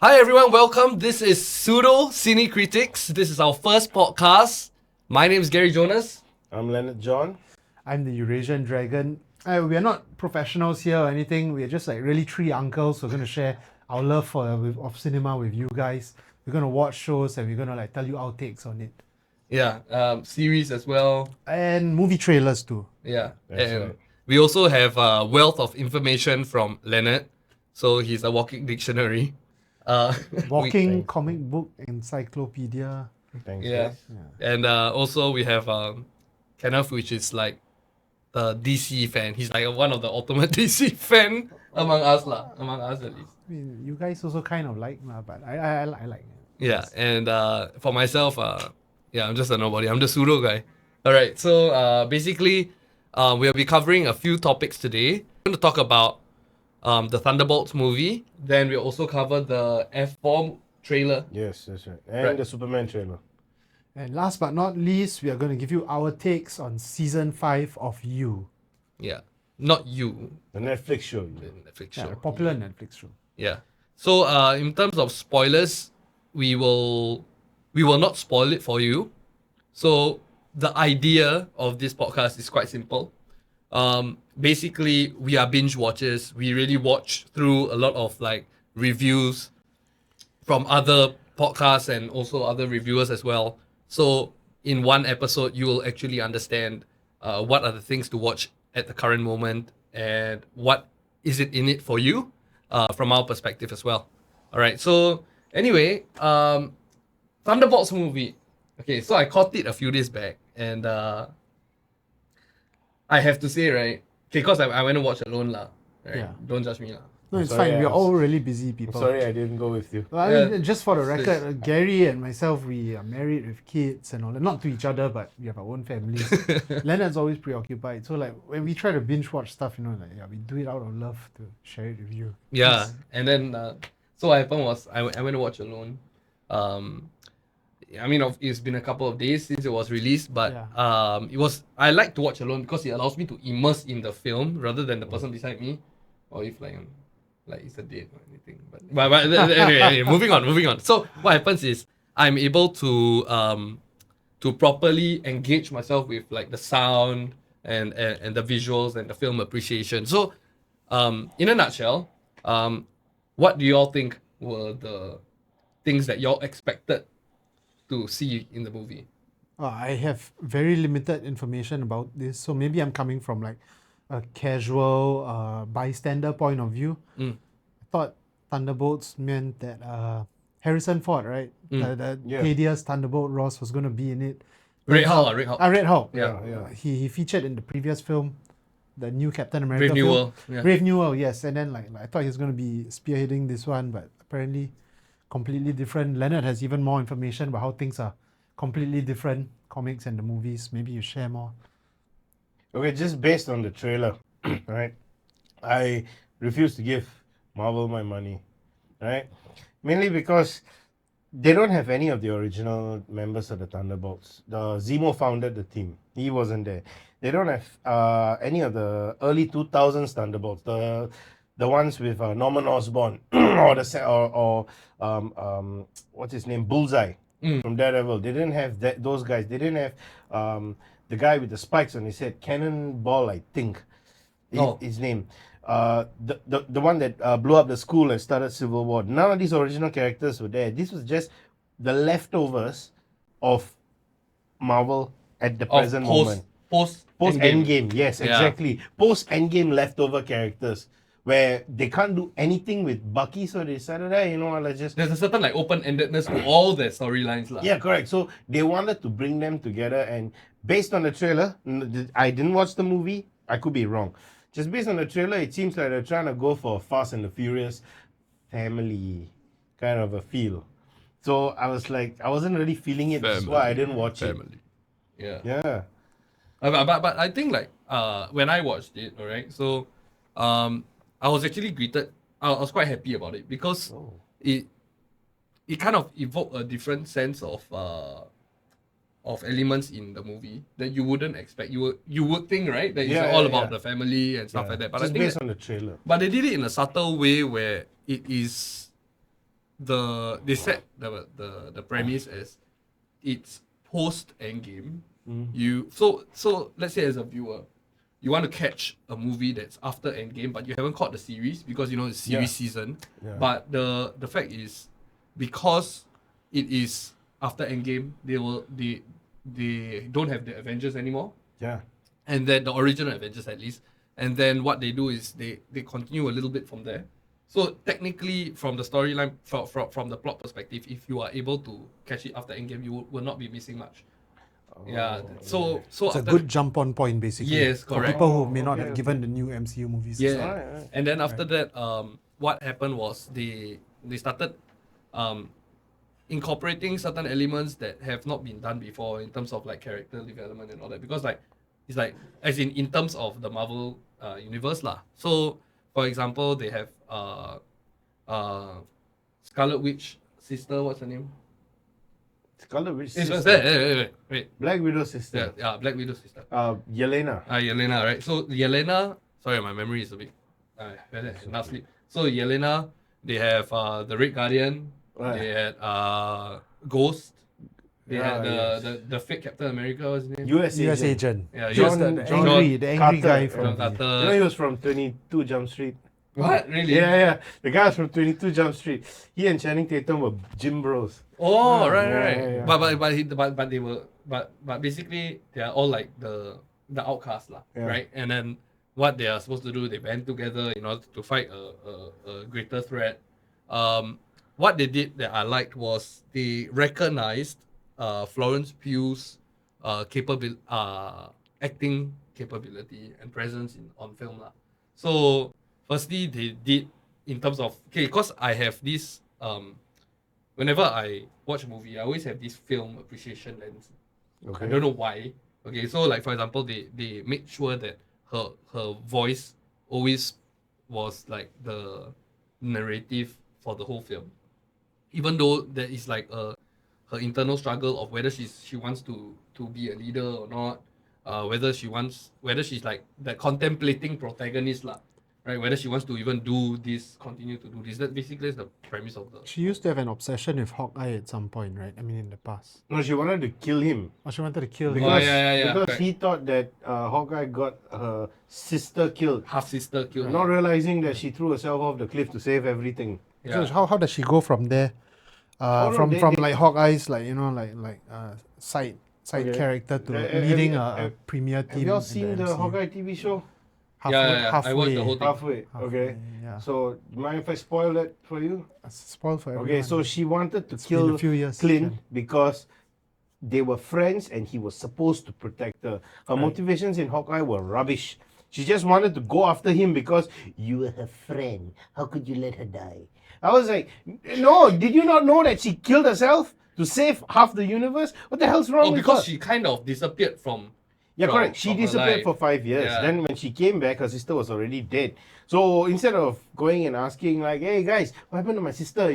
Hi everyone, welcome. This is Pseudo Cine Critics. This is our first podcast. My name is Gary Jonas. I'm Leonard John. I'm the Eurasian Dragon. We are not professionals here or anything. We are just like really three uncles who are going to share our love of cinema with you guys. We're going to watch shows and we're going to like tell you our takes on it. Yeah, series as well. And movie trailers too. Yeah, That's and right. we also have a wealth of information from Leonard. So he's a walking dictionary. Walking Thanks. comic book encyclopedia. Thanks. Yeah. guys. And also we have Kenneth, which is like the DC fan. He's like one of the ultimate DC fan among us at least. I mean, you guys also kind of like, but I like it. Yeah, and for myself, I'm just a nobody. I'm the pseudo guy. All right, so basically, we'll be covering a few topics today. We're going to talk about the Thunderbolts movie. Then we'll also cover the F4 trailer. Yes, that's right. And Right. the Superman trailer. And last but not least, we are going to give you our takes on season 5 of You. Yeah, not you, The Netflix show. the Netflix Yeah, show. a popular Netflix show. Yeah. So in terms of spoilers, we will not spoil it for you. So the idea of this podcast is quite simple. Basically, we are binge watchers. We really watch through a lot of like reviews from other podcasts and also other reviewers as well. So in one episode, you will actually understand what are the things to watch at the current moment and what is it in it for you from our perspective as well. All right. So anyway, Thunderbolts movie. Okay, so I caught it a few days back, and I have to say, right, okay, because I went to watch alone, lah. Right? Yeah. Don't judge me, lah. No, it's sorry, fine. We're I all really busy I'm people. sorry I didn't go with you. Well, I Yeah. mean, just for the record, Gary and myself, we are married with kids and all that. Not to each other, but we have our own families. Leonard's always preoccupied. So, like, when we try to binge watch stuff, we do it out of love to share it with you. Yeah, and then so what happened was I went to watch alone. I mean, it's been a couple of days since it was released, but I like to watch alone because it allows me to immerse in the film rather than the person beside me, or if like it's a date or anything. But anyway, moving on. So what happens is I'm able to properly engage myself with like the sound and the visuals and the film appreciation. So in a nutshell, what do y'all think were the things that y'all expected to see in the movie? I have very limited information about this. So, maybe I'm coming from like a casual bystander point of view. I thought Thunderbolts meant that Harrison Ford, right? The Yeah. hideous Thunderbolt Ross was going to be in it. Red Hawk. Red Hawk. Yeah. He featured in the previous film, the new Captain America Brave New film. World. Yeah. Brave New World, yes. And then like I thought he was going to be spearheading this one, but apparently completely different. Leonard has even more information about how things are completely different, comics and the movies. Maybe you share more. Okay, just based on the trailer, right? I refuse to give Marvel my money, right? Mainly because they don't have any of the original members of the Thunderbolts. The Zemo founded the team. He wasn't there. They don't have any of the early 2000s Thunderbolts. The ones with Norman Osborn or what's his name, Bullseye from Daredevil. They didn't have those guys. They didn't have the guy with the spikes on his head, Cannonball, I think, his name. The one that blew up the school and started Civil War. None of these original characters were there. This was just the leftovers of Marvel at the present moment. Post Endgame, yes, Yeah. exactly. Post Endgame leftover characters where they can't do anything with Bucky, so they decided, let's just. There's a certain like open-endedness to all their storylines, lah. Yeah, correct. So they wanted to bring them together, and based on the trailer, I didn't watch the movie. I could be wrong. Just based on the trailer, it seems like they're trying to go for a Fast and the Furious family kind of a feel. So I was like, I wasn't really feeling it. That's why I didn't watch Family. Yeah. it. Yeah. But I think like when I watched it, alright, so I was actually greeted. I was quite happy about it because it kind of evoked a different sense of elements in the movie that you wouldn't expect. You would think, right, that it's all about the family and stuff like that. But just I think based on the trailer. but they did it in a subtle way where it is they set the premise as it's post Endgame. So let's say as a viewer, you want to catch a movie that's after Endgame, but you haven't caught the series because it's series season. Yeah. But the fact is, because it is after Endgame, they don't have the Avengers anymore, Yeah. and then the original Avengers at least. And then what they do is they continue a little bit from there. So technically, from the storyline, from the plot perspective, if you are able to catch it after Endgame, you will not be missing much. Yeah. So It's a after good jump on point, basically. Yes, For correct. people who may not Okay, have given the new MCU movies. Yeah. Alright. And then after that, what happened was they started incorporating certain elements that have not been done before in terms of like character development and all that, because like it's like as in terms of the Marvel universe lah. So for example, they have Scarlet Witch sister, what's her name? Scarlet Witch It's sister. wait. Black Widow sister. Yeah, Black Widow sister. Yelena. Yelena, right? So Yelena, sorry, my memory is a bit enough sleep. So Yelena, they have the Red Guardian, Right. they had Ghost, they Yeah, had yes. the fake Captain America, what's his name? US US agent. agent. Yeah, He was John- the John angry Carter. guy John from John the, You Carter. know he was from 22 Jump Street. What? Really? Yeah. The guy was from 22 Jump Street. He and Channing Tatum were gym bros. Oh, right, Yeah, right. yeah, yeah. But they were but basically they are all like the outcasts lah, Yeah. right? And then what they are supposed to do, they band together in order to fight a greater threat. What they did that I liked was they recognized Florence Pugh's acting capability and presence on film lah. So firstly, they did in terms of because I have this whenever I watch a movie, I always have this film appreciation lens. Okay. I don't know why. Okay, so like for example, they made sure that her voice always was like the narrative for the whole film, even though there is like her internal struggle of whether she wants to be a leader or not, whether she's like the contemplating protagonist lah, right? Whether she wants to even continue to do this. That basically is the premise of the. She used to have an obsession with Hawkeye at some point, right? I mean, in the past. No, she wanted to kill him. Or she wanted to kill him. Because, yeah, because correct. he thought that Hawkeye got her sister killed. Half sister killed. Not realizing that she threw herself off the cliff to save everything. Yeah. So how does she go from there? Oh, no, From they- like Hawkeye's side Okay. character to Have leading you- a premier Have team. y'all in seen the MCU. Hawkeye TV show? Halfway, Yeah. I watched the whole thing. Halfway. Okay. Yeah. So, mind if I spoil that for you? Spoil for everyone. Okay, so she wanted to It's been kill a few years. Clint yeah. because they were friends and he was supposed to protect her. Her motivations in Hawkeye were rubbish. She just wanted to go after him because you were her friend. How could you let her die? I was like, no, did you not know that she killed herself to save half the universe? What the hell's wrong Oh, with because her? she kind of disappeared from. Yeah, from- correct. She from her disappeared life. for 5 years. Yeah. Then when she came back, her sister was already dead. So instead of going and asking like, "Hey guys, what happened to my sister?"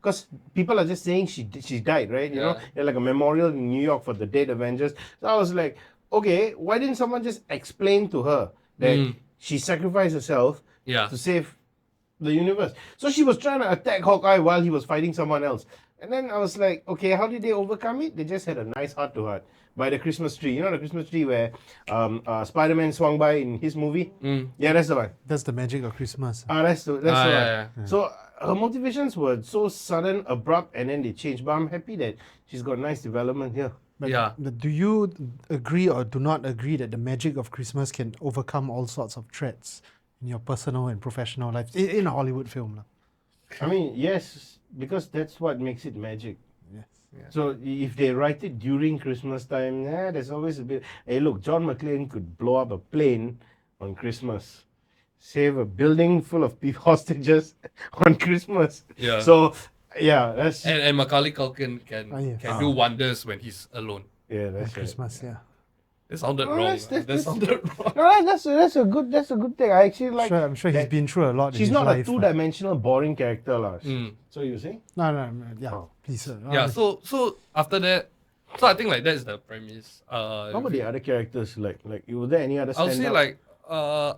Because people are just saying she died, right? You know, Yeah. like a memorial in New York for the dead Avengers. So I was like, okay, why didn't someone just explain to her that she sacrificed herself Yeah. to save the universe? So she was trying to attack Hawkeye while he was fighting someone else. And then I was like, okay, how did they overcome it? They just had a nice heart-to-heart by the Christmas tree. You know the Christmas tree where Spider-Man swung by in his movie? Yeah, that's the one. That's the magic of Christmas. That's the one. yeah. So her motivations were so sudden, abrupt, and then they changed. But I'm happy that she's got nice development here. But do you agree or do not agree that the magic of Christmas can overcome all sorts of threats in your personal and professional life in a Hollywood film? lah? I mean, yes, because that's what makes it magic. Yes. So if they write it during Christmas time, there's always a bit. Hey, look, John McClane could blow up a plane on Christmas, save a building full of hostages on Christmas. Yeah. So yeah, that's And Macaulay Culkin can yes. do wonders when he's alone. yeah, that's right. Christmas, yeah. That sounded No, wrong. that's- That sounded wrong. No, that's a good thing. I actually like. I'm sure he's that been through a lot in She's his not life. a two-dimensional boring character, lah. Mm. So you saying? No, yeah, Oh. please. Yeah. So after that, so I think like that's the premise. How about the other characters? Like, were there any other? I'll say standout? like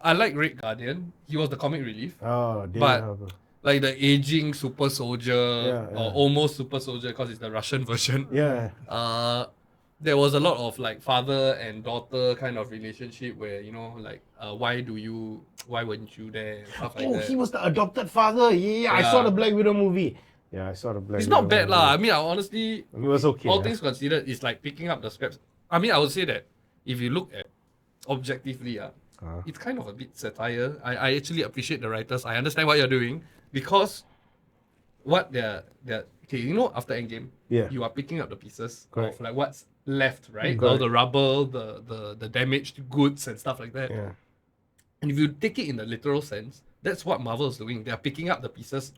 I like Red Guardian. He was the comic relief. Oh, David but- Harbour. like the aging super soldier Yeah. or almost super soldier because it's the Russian version. Yeah. There was a lot of like father and daughter kind of relationship where like why weren't you there and stuff like Oh, that. he was the adopted father. Yeah, I saw Yeah. the Black Widow movie. Yeah, I saw the Black It's Widow not bad movie. lah. I mean, honestly, It was okay. all things considered, it's like picking up the scraps. I mean, I would say that if you look at objectively, it's kind of a bit satire. I actually appreciate the writers. I understand what you're doing because what they're okay, after Endgame, Yeah. you are picking up the pieces Correct. of like what's left, right? All Correct. the rubble, the damaged goods and stuff like that. Yeah. And if you take it in the literal sense, that's what Marvel is doing. They are picking up the pieces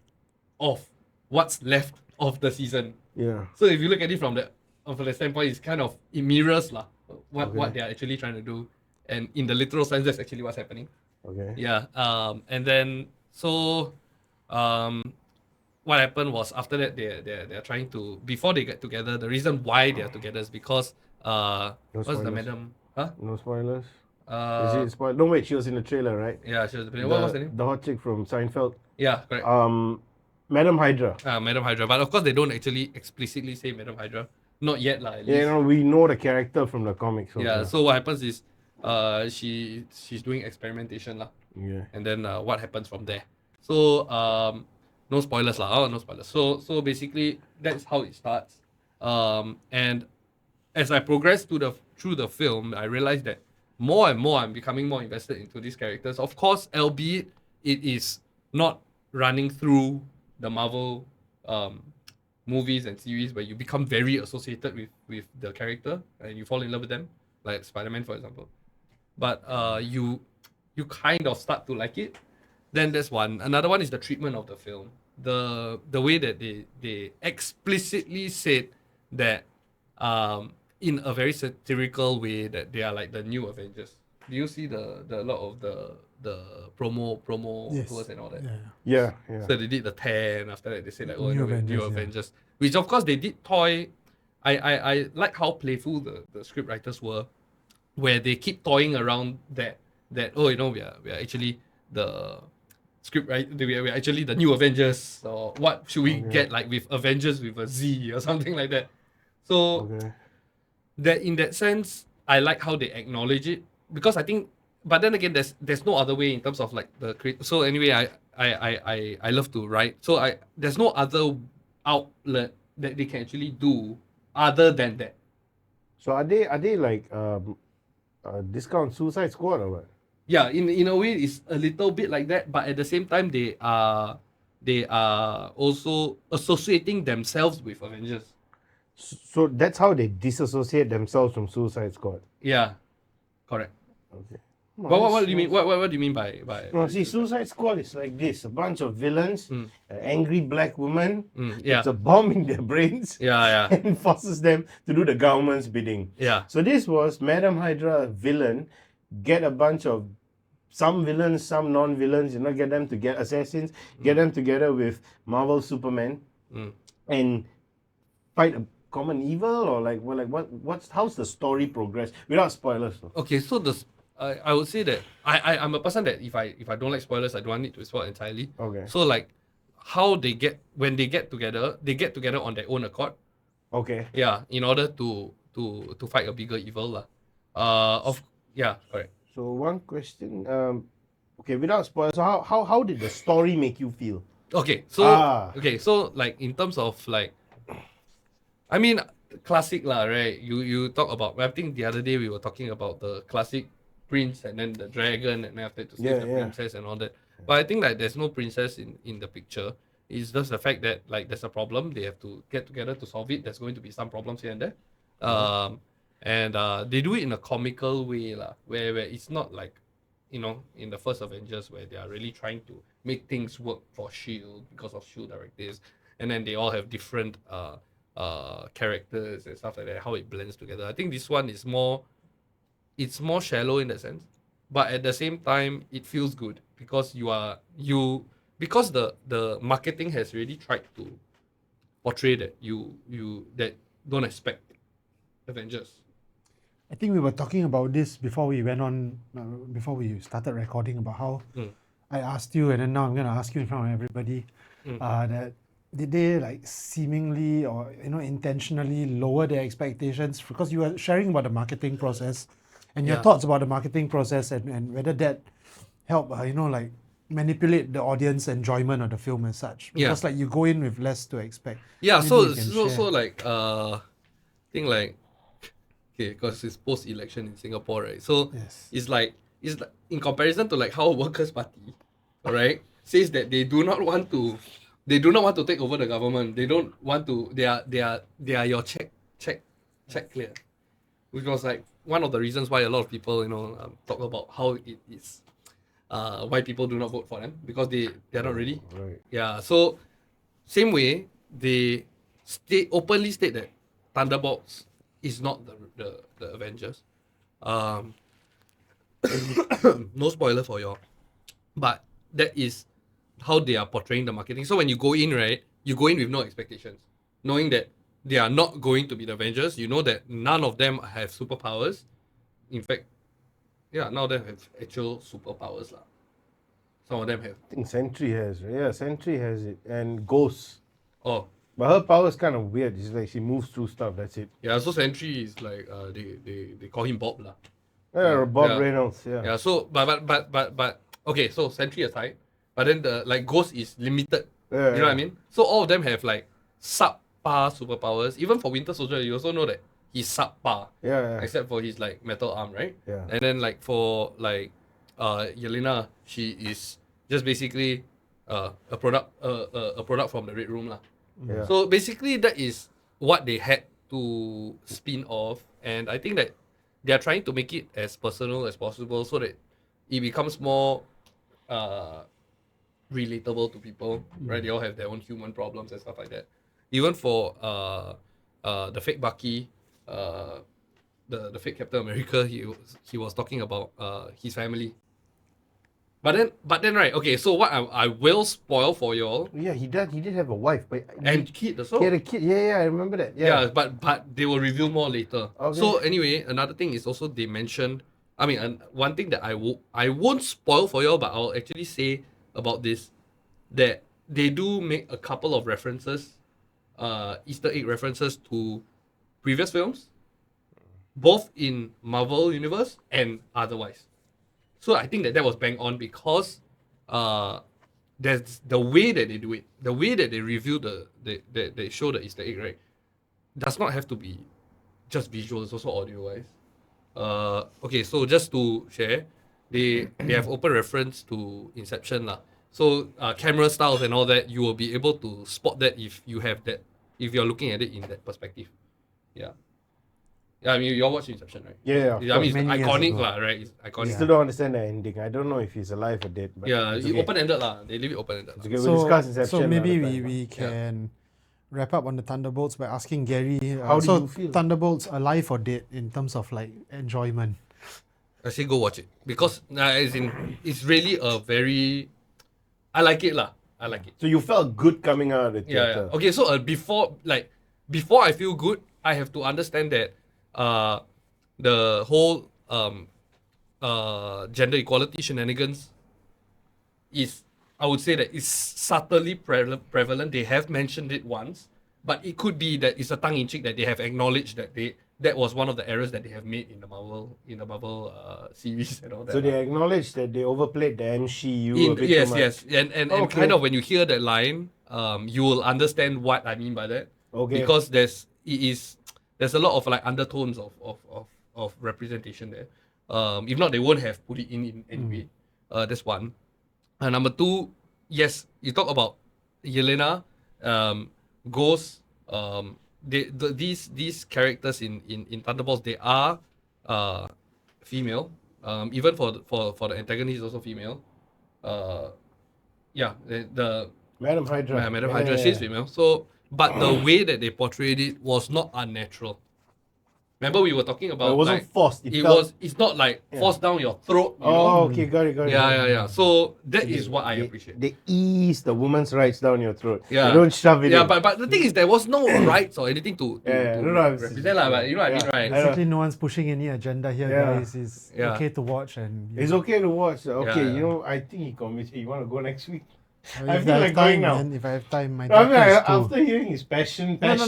of what's left of the season. Yeah. So if you look at it from the standpoint, it mirrors lah what they are actually trying to do, and in the literal sense, that's actually what's happening. Okay. Yeah. And then what happened was after that they're trying to, before they get together. The reason why they are together is because what's the spoilers. madam? Huh? No spoilers. Is Uh, it spoil? No, wait. She was in the trailer, right? yeah, she was what was her name? The hot chick from Seinfeld. Yeah, correct. Madam Hydra. Madam Hydra, but of course they don't actually explicitly say Madam Hydra. Not yet, lah. At Yeah, least. we know the character from the comics. Yeah. So what happens is, she's doing experimentation lah, Yeah. and then what happens from there. So no spoilers lah. No spoilers. So basically that's how it starts. And as I progress through the film, I realized that more and more I'm becoming more invested into these characters. Of course, albeit it is not running through the Marvel movies and series where you become very associated with the character and you fall in love with them, like Spider-Man, for example. But you kind of start to like it. Then that's one. Another one is the treatment of the film. The way that they explicitly said that in a very satirical way that they are like the new Avengers. Do you see the lot of the promo Yes. tours and all that? Yeah. Yeah. So they did the 10, after that they said like, New new Avengers, yeah. Avengers. Which of course they did toy. I like how playful the script writers were, where they keep toying around that we are actually the script, right? We are actually the new Avengers, or what should we get like with Avengers with a Z or something like that. So that in that sense, I like how they acknowledge it, because I think, but then again, there's no other way in terms of like so anyway, I love to write, so there's no other outlet that they can actually do other than that. So are they like discount Suicide Squad or what? Yeah, in a way it's a little bit like that, but at the same time they are also associating themselves with Avengers. So that's how they disassociate themselves from Suicide Squad. Yeah, correct. Okay. What do you mean? What do you mean by? No, see, Suicide Squad is like this: a bunch of villains, an angry black woman, Yeah. puts a bomb in their brains, Yeah. and forces them to do the government's bidding. Yeah. So this was Madam Hydra villain, get a bunch of some villains, some non-villains, get them to get assassins, get them together with Marvel Superman, and fight a common evil, or like how's the story progress without spoilers though? Okay, so I would say that I'm a person that if I don't like spoilers, I don't want it to spoil entirely. Okay. So like how when they get together on their own accord. Okay. Yeah, in order to fight a bigger evil lah. Correct. So one question, okay, without spoilers, so how did the story make you feel? Okay, so like in terms of like, I mean, classic lah, right? You talk about, I think the other day we were talking about the classic prince and then the dragon, and then after to save the princess and all that. But I think like there's no princess in the picture. It's just the fact that like there's a problem, they have to get together to solve it. There's going to be some problems here and there. And they do it in a comical way lah, where it's not like, in the first Avengers where they are really trying to make things work for S.H.I.E.L.D. because of S.H.I.E.L.D. directives, and then they all have different characters and stuff like that, how it blends together. I think this one is more shallow in that sense, but at the same time it feels good because because the marketing has really tried to portray that you that don't expect Avengers. I think we were talking about this before we went on, before we started recording, about how I asked you, and then now I'm gonna ask you in front of everybody, that did they like seemingly or intentionally lower their expectations because you were sharing about the marketing process and your Yeah. thoughts about the marketing process and whether that help like manipulate the audience enjoyment of the film as such Yeah. because like you go in with less to expect. Yeah, Maybe so you can so share. so like think like okay, because it's post-election in Singapore, right? So Yes. it's like in comparison to like how Workers' Party, alright, says that they do not want to take over the government. They don't want to. They are your check clear, which was like one of the reasons why a lot of people talk about how it is why people do not vote for them because they're not ready. Right. Yeah. So same way they openly state that Thunderbolts is not the Avengers. Um, no spoiler for y'all, but that is how they are portraying the marketing. So when you go in, right, you go in with no expectations, knowing that they are not going to be the Avengers. You know that none of them have superpowers. In fact, yeah, none of them have actual superpowers lah. Some of them have. I think Sentry has, right? Yeah, Sentry has it. And Ghost. Oh, But her power is kind of weird. It's like she moves through stuff, that's it. yeah. So Sentry is like they call him Bob lah. Yeah, Bob yeah. Reynolds, yeah. Yeah. So but okay. So Sentry aside, but then the like Ghost is limited. Yeah, You know what I mean? So all of them have like subpar superpowers. Even for Winter Soldier, you also know that he's subpar, Yeah, yeah. except for his like metal arm, right? Yeah. And then like for like Yelena, she is just basically a product from the Red Room lah. Yeah. So basically that is what they had to spin off, and I think that they are trying to make it as personal as possible so that it becomes more relatable to people, right? They all have their own human problems and stuff like that. Even for the fake Bucky, the fake Captain America, he was talking about his family. But then right, okay, so what I will spoil for y'all Yeah, he did have a wife, but and kid also. he had a kid. Yeah, I remember that. Yeah, Yeah. but they will reveal more later. Okay. So anyway, another thing is also they mentioned. I mean, one thing that I won't spoil for y'all, but I'll actually say about this that they do make a couple of references, Easter egg references to previous films, both in Marvel universe and otherwise. So I think that was bang on because there's the way that they do it, the way that they review they show the Easter egg, right, does not have to be just visual, it's also audio wise. Okay, so just to share, they have open reference to Inception lah. So camera styles and all that, you will be able to spot that if you're looking at it in that perspective. Yeah. Yeah, I mean, you all watch Inception, right? Yeah, of I mean, it's Many years iconic ago. lah, right? It's I iconic. still don't understand the ending. I don't know if he's alive or dead. But Yeah, it's it's okay. open-ended lah. They leave it open-ended. It's lah. okay. We'll discuss Inception. So maybe another we, time. we can wrap up on the Thunderbolts by asking Gary. How do so you feel? Thunderbolts alive or dead in terms of like enjoyment? I say go watch it because it's really a very. I like it lah. I like it. So you felt good coming out of the Yeah, theater. yeah. Okay, so before I feel good, I have to understand that the whole gender equality shenanigans is, I would say that is subtly prevalent. They have mentioned it once, but it could be that it's a tongue in cheek that they have acknowledged that was one of the errors that they have made in the Marvel series and all that. So they acknowledge that they overplayed the MCU a bit Yes, too much. yes, and Okay. kind of when you hear that line, you will understand what I mean by that. Okay. Because there's a lot of like undertones of representation there. If not, they won't have put it in anyway. That's one. Number two, yes, you talk about Yelena, Ghost. These characters in Thunderbolts, they are female. Even for the antagonist is also female. Yeah, the Madam Hydra. Madam Hydra, she's female. So, but the way that they portrayed it was not unnatural. Remember we were talking about It wasn't like, forced. it's not like forced down your throat, you know? Oh, okay, got it. Yeah. So that is what I appreciate. They ease the woman's rights down your throat. Yeah. They don't shove it Yeah, in. but the thing is, there was no rights or anything to represent, like, but you know what I mean, right? Basically, no one's pushing any agenda here, Yeah. guys. It's Yeah. okay to watch and It's okay to watch. Okay, Yeah. you know, I think he convinced you. You want to go next week? If I feel like going now. man, if I have time, my I mean, doctor is too. after hearing his passion No, about it's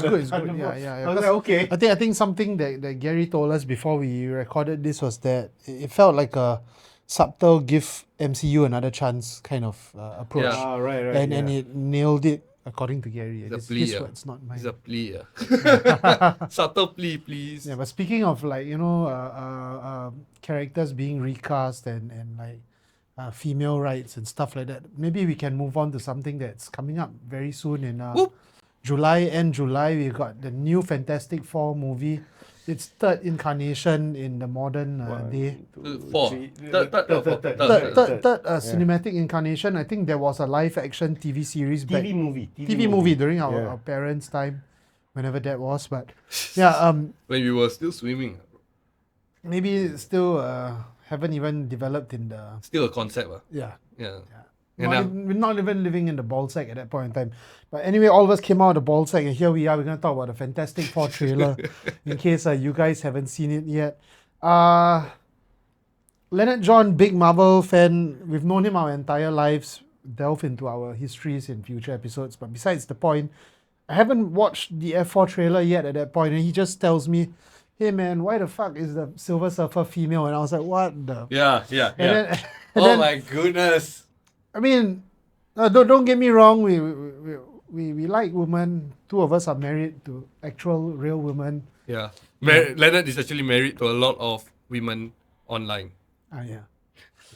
the good. It's good. Thunderbolts, Yeah. I was like, okay. I think something that Gary told us before we recorded this was that it felt like a subtle give MCU another chance kind of approach, Yeah. Ah, right. and yeah. it nailed it according to Gary. It's a It's plea, his yeah. words, not mine. It's a plea. Yeah. Subtle plea, please. Yeah, but speaking of like characters being recast and like female rights and stuff like that, maybe we can move on to something that's coming up very soon in Whoop. July. We got the new Fantastic Four movie. Its third incarnation in the modern day. Four. Third Cinematic incarnation. I think there was a live action TV series back. TV movie during our, Yeah. our parents' time, whenever that was. But yeah, When we were still swimming. maybe it's still haven't even developed in the Still a concept. yeah. Yeah. And We're not even living in the ball sack at that point in time. But anyway, all of us came out of the ball sack, and here we are. We're going to talk about the Fantastic Four trailer, in case you guys haven't seen it yet. Leonard John, big Marvel fan. We've known him our entire lives. Delve into our histories in future episodes. But besides the point, I haven't watched the F4 trailer yet at that point, and he just tells me, hey man, why the fuck is the Silver Surfer female? And I was like, what the? yeah. And then, and Oh then- my goodness. I mean, don't get me wrong. We like women. Two of us are married to actual real women. Yeah. Leonard is actually married to a lot of women online. Yeah.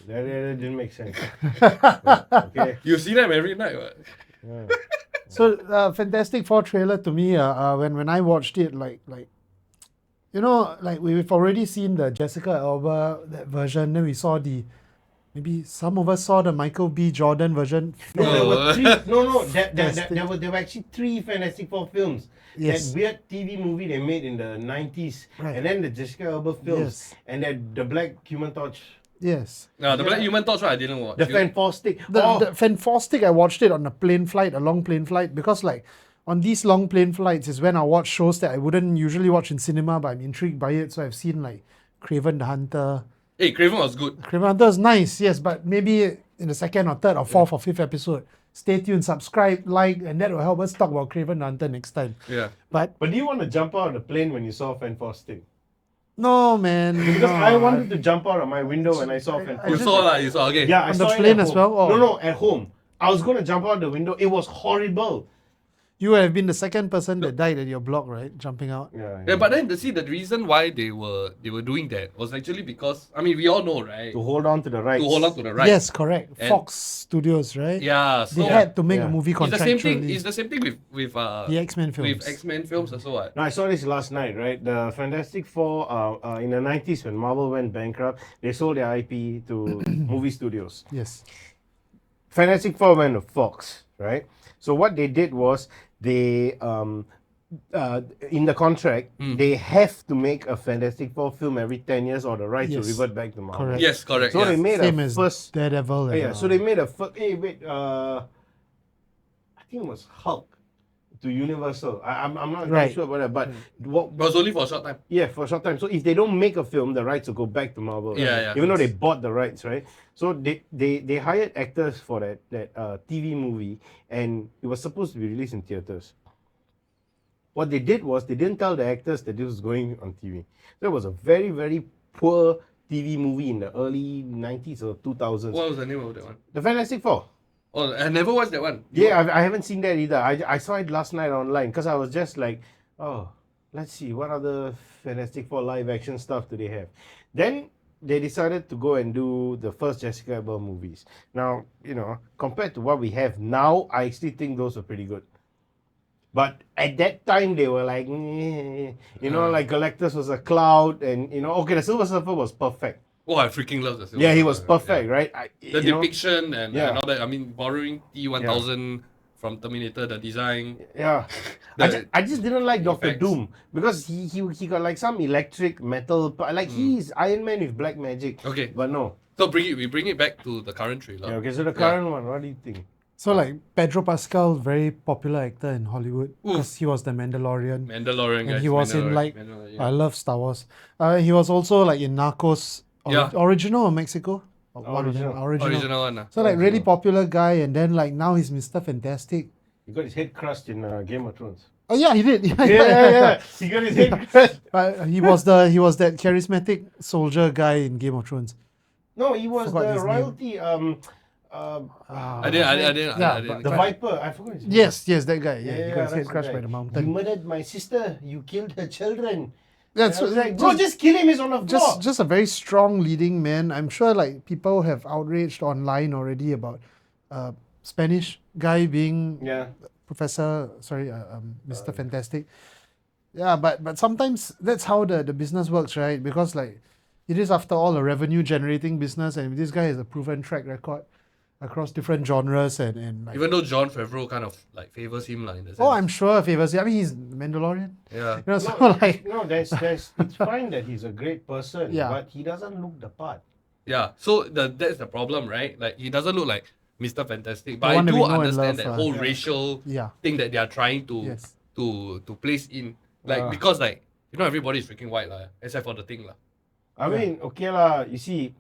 That didn't make sense. Okay. You see them every night, what? Yeah. So Fantastic Four trailer to me, when I watched it, like we've already seen the Jessica Alba that version. Then we saw maybe some of us saw the Michael B. Jordan version. No, there were three. No. Yes, There were actually 3 Fantastic Four films. Yes. That weird TV movie they made in the 90s, Right. and then the Jessica Alba films, Yes. and then the Black Human Torch, Yes. No, the Black Human Torch, I didn't watch. the Fantastic. The Fantastic, I watched it on a long plane flight, because like on these long plane flights is when I watch shows that I wouldn't usually watch in cinema, but I'm intrigued by it. So I've seen like Kraven the Hunter. Hey, Craven was good. Kraven the Hunter is nice, yes, but maybe in the second or third or fourth or fifth episode. Stay tuned, subscribe, like, and that will help us talk about Kraven the Hunter next time. Yeah. But But do you want to jump out of the plane when you saw Fantastic? no, man. Because no, I wanted to jump out of my window when I saw You Fantastic. saw you saw, okay. Yeah, I On saw the it plane at as home. well, or- No, at home. I was going to jump out the window. It was horrible. You have been the second person that died at your block, right? Jumping out. Yeah, but then the reason why they were doing that was actually because, I mean, we all know, right? To hold on to the rights. To hold on to the right. Yes, correct. And- Fox Studios, right? Yeah, so They had to make Yeah. a movie it's the same thing. contractually. It's the same thing with The X-Men films. with X-Men films as well. No, I saw this last night, right? The Fantastic Four, in the 90s when Marvel went bankrupt, they sold their IP to movie studios. Yes. Fantastic Four went to Fox, right? So what they did was they, in the contract, they have to make a Fantastic Four film every 10 years or the rights Yes. will revert back to Marvel. Correct. Yes, correct. So yes. they made Same a as first... Daredevil. And, Yeah, so they made a first... Hey, wait, I think it was Hulk to Universal. I'm not Right. quite sure about that, but what, It was only for a short time. yeah, for a short time. So if they don't make a film, the rights will go back to Marvel. Yeah. Even though they bought the rights, right? So they hired actors for that TV movie, and it was supposed to be released in theaters. What they did was they didn't tell the actors that this was going on TV. So it was a very, very poor TV movie in the early 90s or 2000s. What was the name of that one? The Fantastic Four. Oh, I never watched that one. Yeah, I haven't seen that either. I saw it last night online because I was just like, oh, let's see, what other Fantastic Four live action stuff do they have? Then they decided to go and do the first Jessica Alba movies. Now, compared to what we have now, I actually think those are pretty good. But at that time, they were like, like Galactus was a cloud, and okay, the Silver Surfer was perfect. Oh, I freaking love the Silver Yeah, he Surfer. was perfect, right? The depiction and Yeah. all that. I mean, borrowing T1000 from Terminator, the design. Yeah. I just didn't like Doctor effects. Doom because he got like some electric metal, like he's Iron Man with black magic. Okay. But no. So we bring it back to the current trailer. Yeah, okay, so the current one, what do you think? So like Pedro Pascal, very popular actor in Hollywood because he was the Mandalorian. Mandalorian, And guys. he was in Mandalorian, like Mandalorian, I love Star Wars. He was also like in Narcos, Yeah. original or Mexico. One of them, original one. So like really popular guy, and then like now he's Mr. Fantastic. He got his head crushed in Game of Thrones. Oh yeah, he did. Yeah. He got his head crushed. But he was that charismatic soldier guy in Game of Thrones. No, he was Forgot the his name. royalty. I didn't. The Viper. I forgot his name. Yes, that guy. Yeah, he got his head that's crushed the by guy. the You mountain. murdered my sister. You killed her children. That's And I was like, bro, just kill him. He's on the floor. just a very strong leading man. I'm sure like people have outraged online already about Spanish guy being Yeah. Mr. Fantastic. Yeah, but sometimes that's how the business works, right? Because like it is after all a revenue generating business, and this guy has a proven track record across different genres and like, Even though Jon Favreau kind of like favors him like in the sense. oh, I'm sure favors. I mean, he's Mandalorian. Yeah. You know, so like No, there's it's fine that he's a great person, Yeah. but he doesn't look the part. Yeah. So that's the problem, right? Like he doesn't look like Mr. Fantastic, but The I one that do we know and understand love, that whole yeah. racial yeah, thing that they are trying to yes. to place in. Like because like everybody's freaking white except for the thing lah. I mean, okay lah. You see,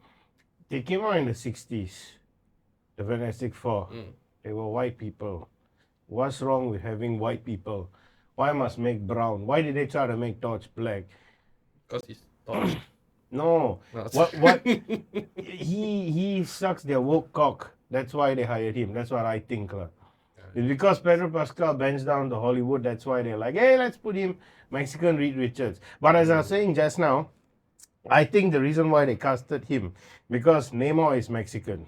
they came out in the 60s. The Fantastic Four. They were white people. What's wrong with having white people? Why must make brown? Why did they try to make Torch black? Because he's tall. No. No, What he sucks their woke cock. That's why they hired him. That's what I think lah. It's because Pedro Pascal bends down to Hollywood. That's why they're like, hey, let's put him Mexican Reed Richards. But as I was saying just now, I think the reason why they casted him because Namor is Mexican.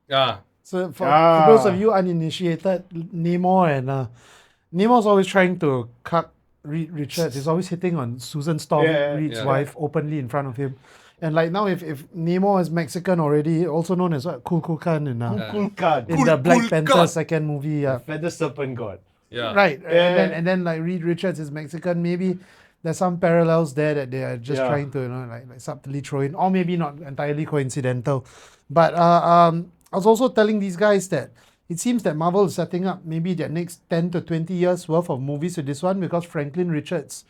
Yeah. So for those of you uninitiated, Nemo's always trying to cut Reed Richards. He's always hitting on Susan Storm, Reed's Yeah. wife, openly in front of him. And like now, if Nemo is Mexican already, also known as what, Kulkan in Cool card. in the Black Cool Panther God. second movie. Feather Serpent God. Yeah. Right. Yeah. And then like Reed Richards is Mexican. Maybe there's some parallels there that they are just Yeah. trying to like subtly throw in, or maybe not entirely coincidental. But I was also telling these guys that it seems that Marvel is setting up maybe their next 10 to 20 years worth of movies with this one because Franklin Richards,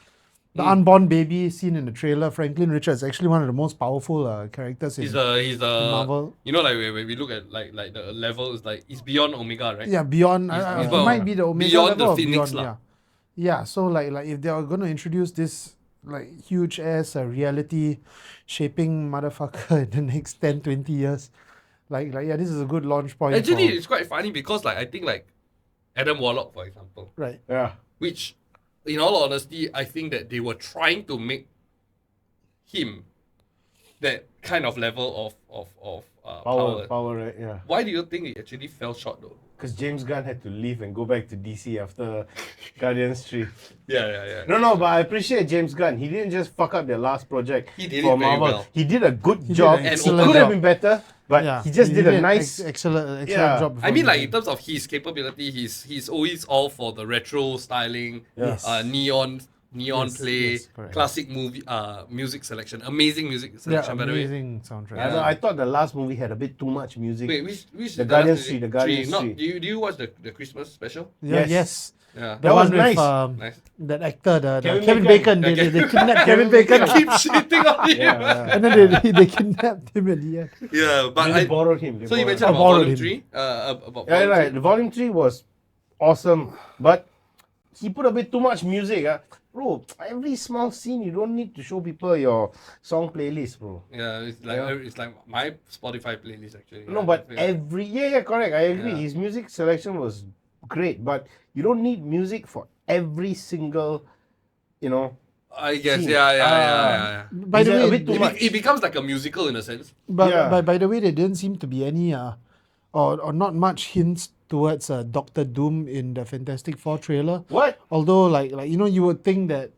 the unborn baby seen in the trailer, Franklin Richards, actually one of the most powerful characters in He's a Marvel. you know, like when we look at like the level is like it's beyond Omega, right? Yeah, beyond. He's It might be the Omega beyond level the or Phoenix beyond, lah. yeah. So like if they are going to introduce this like huge ass reality shaping motherfucker in the next 10, 20 years, like yeah, this is a good launch point. Actually, for, it's quite funny because like I think like Adam Warlock, for example, right. Yeah. which in all honesty, I think that they were trying to make him that kind of level of Power, right? Yeah. Why do you think it actually fell short though? Because James Gunn had to leave and go back to DC after Guardians 3. Yeah. No, but I appreciate James Gunn. He didn't just fuck up their last project He did for it very Marvel. well. He did a good did job. an It excellent could have job. been better, but he just did a an nice. excellent Yeah. job. I mean, before like he- in terms of his capability, he's always all for the retro styling, Yes. neon Yes, play, yes, correct. classic movie, music selection, amazing music selection. By the way, amazing soundtrack. I, know, I thought the last movie had a bit too much music. wait, which The last Guardians music? 3, the Guardians Not, 3. do you watch the Christmas special? Yeah, Yes. yes. Yeah. The That one was with nice. Nice. that actor, the Kevin Kevin Bacon. Bacon. They kidnapped Kevin Bacon. Keep shitting on him. Yeah. And then they kidnapped him at the end. Yeah, but They borrowed him. They so you borrowed mentioned him. about borrowed volume him. 3. About Yeah, volume right. 3. The volume 3 was awesome, but he put a bit too much music. Bro, every small scene, you don't need to show people your song playlist, bro. Yeah, it's like my Spotify playlist actually. No, Yeah, but I feel- yeah, correct. I agree. Yeah. His music selection was great, but you don't need music for every single, I guess scene. yeah. By the Is it way, a bit too much? It becomes like a musical in a sense. But Yeah. by the way, there didn't seem to be any or not much hints towards Doctor Doom in the Fantastic Four trailer. What? Although like you would think that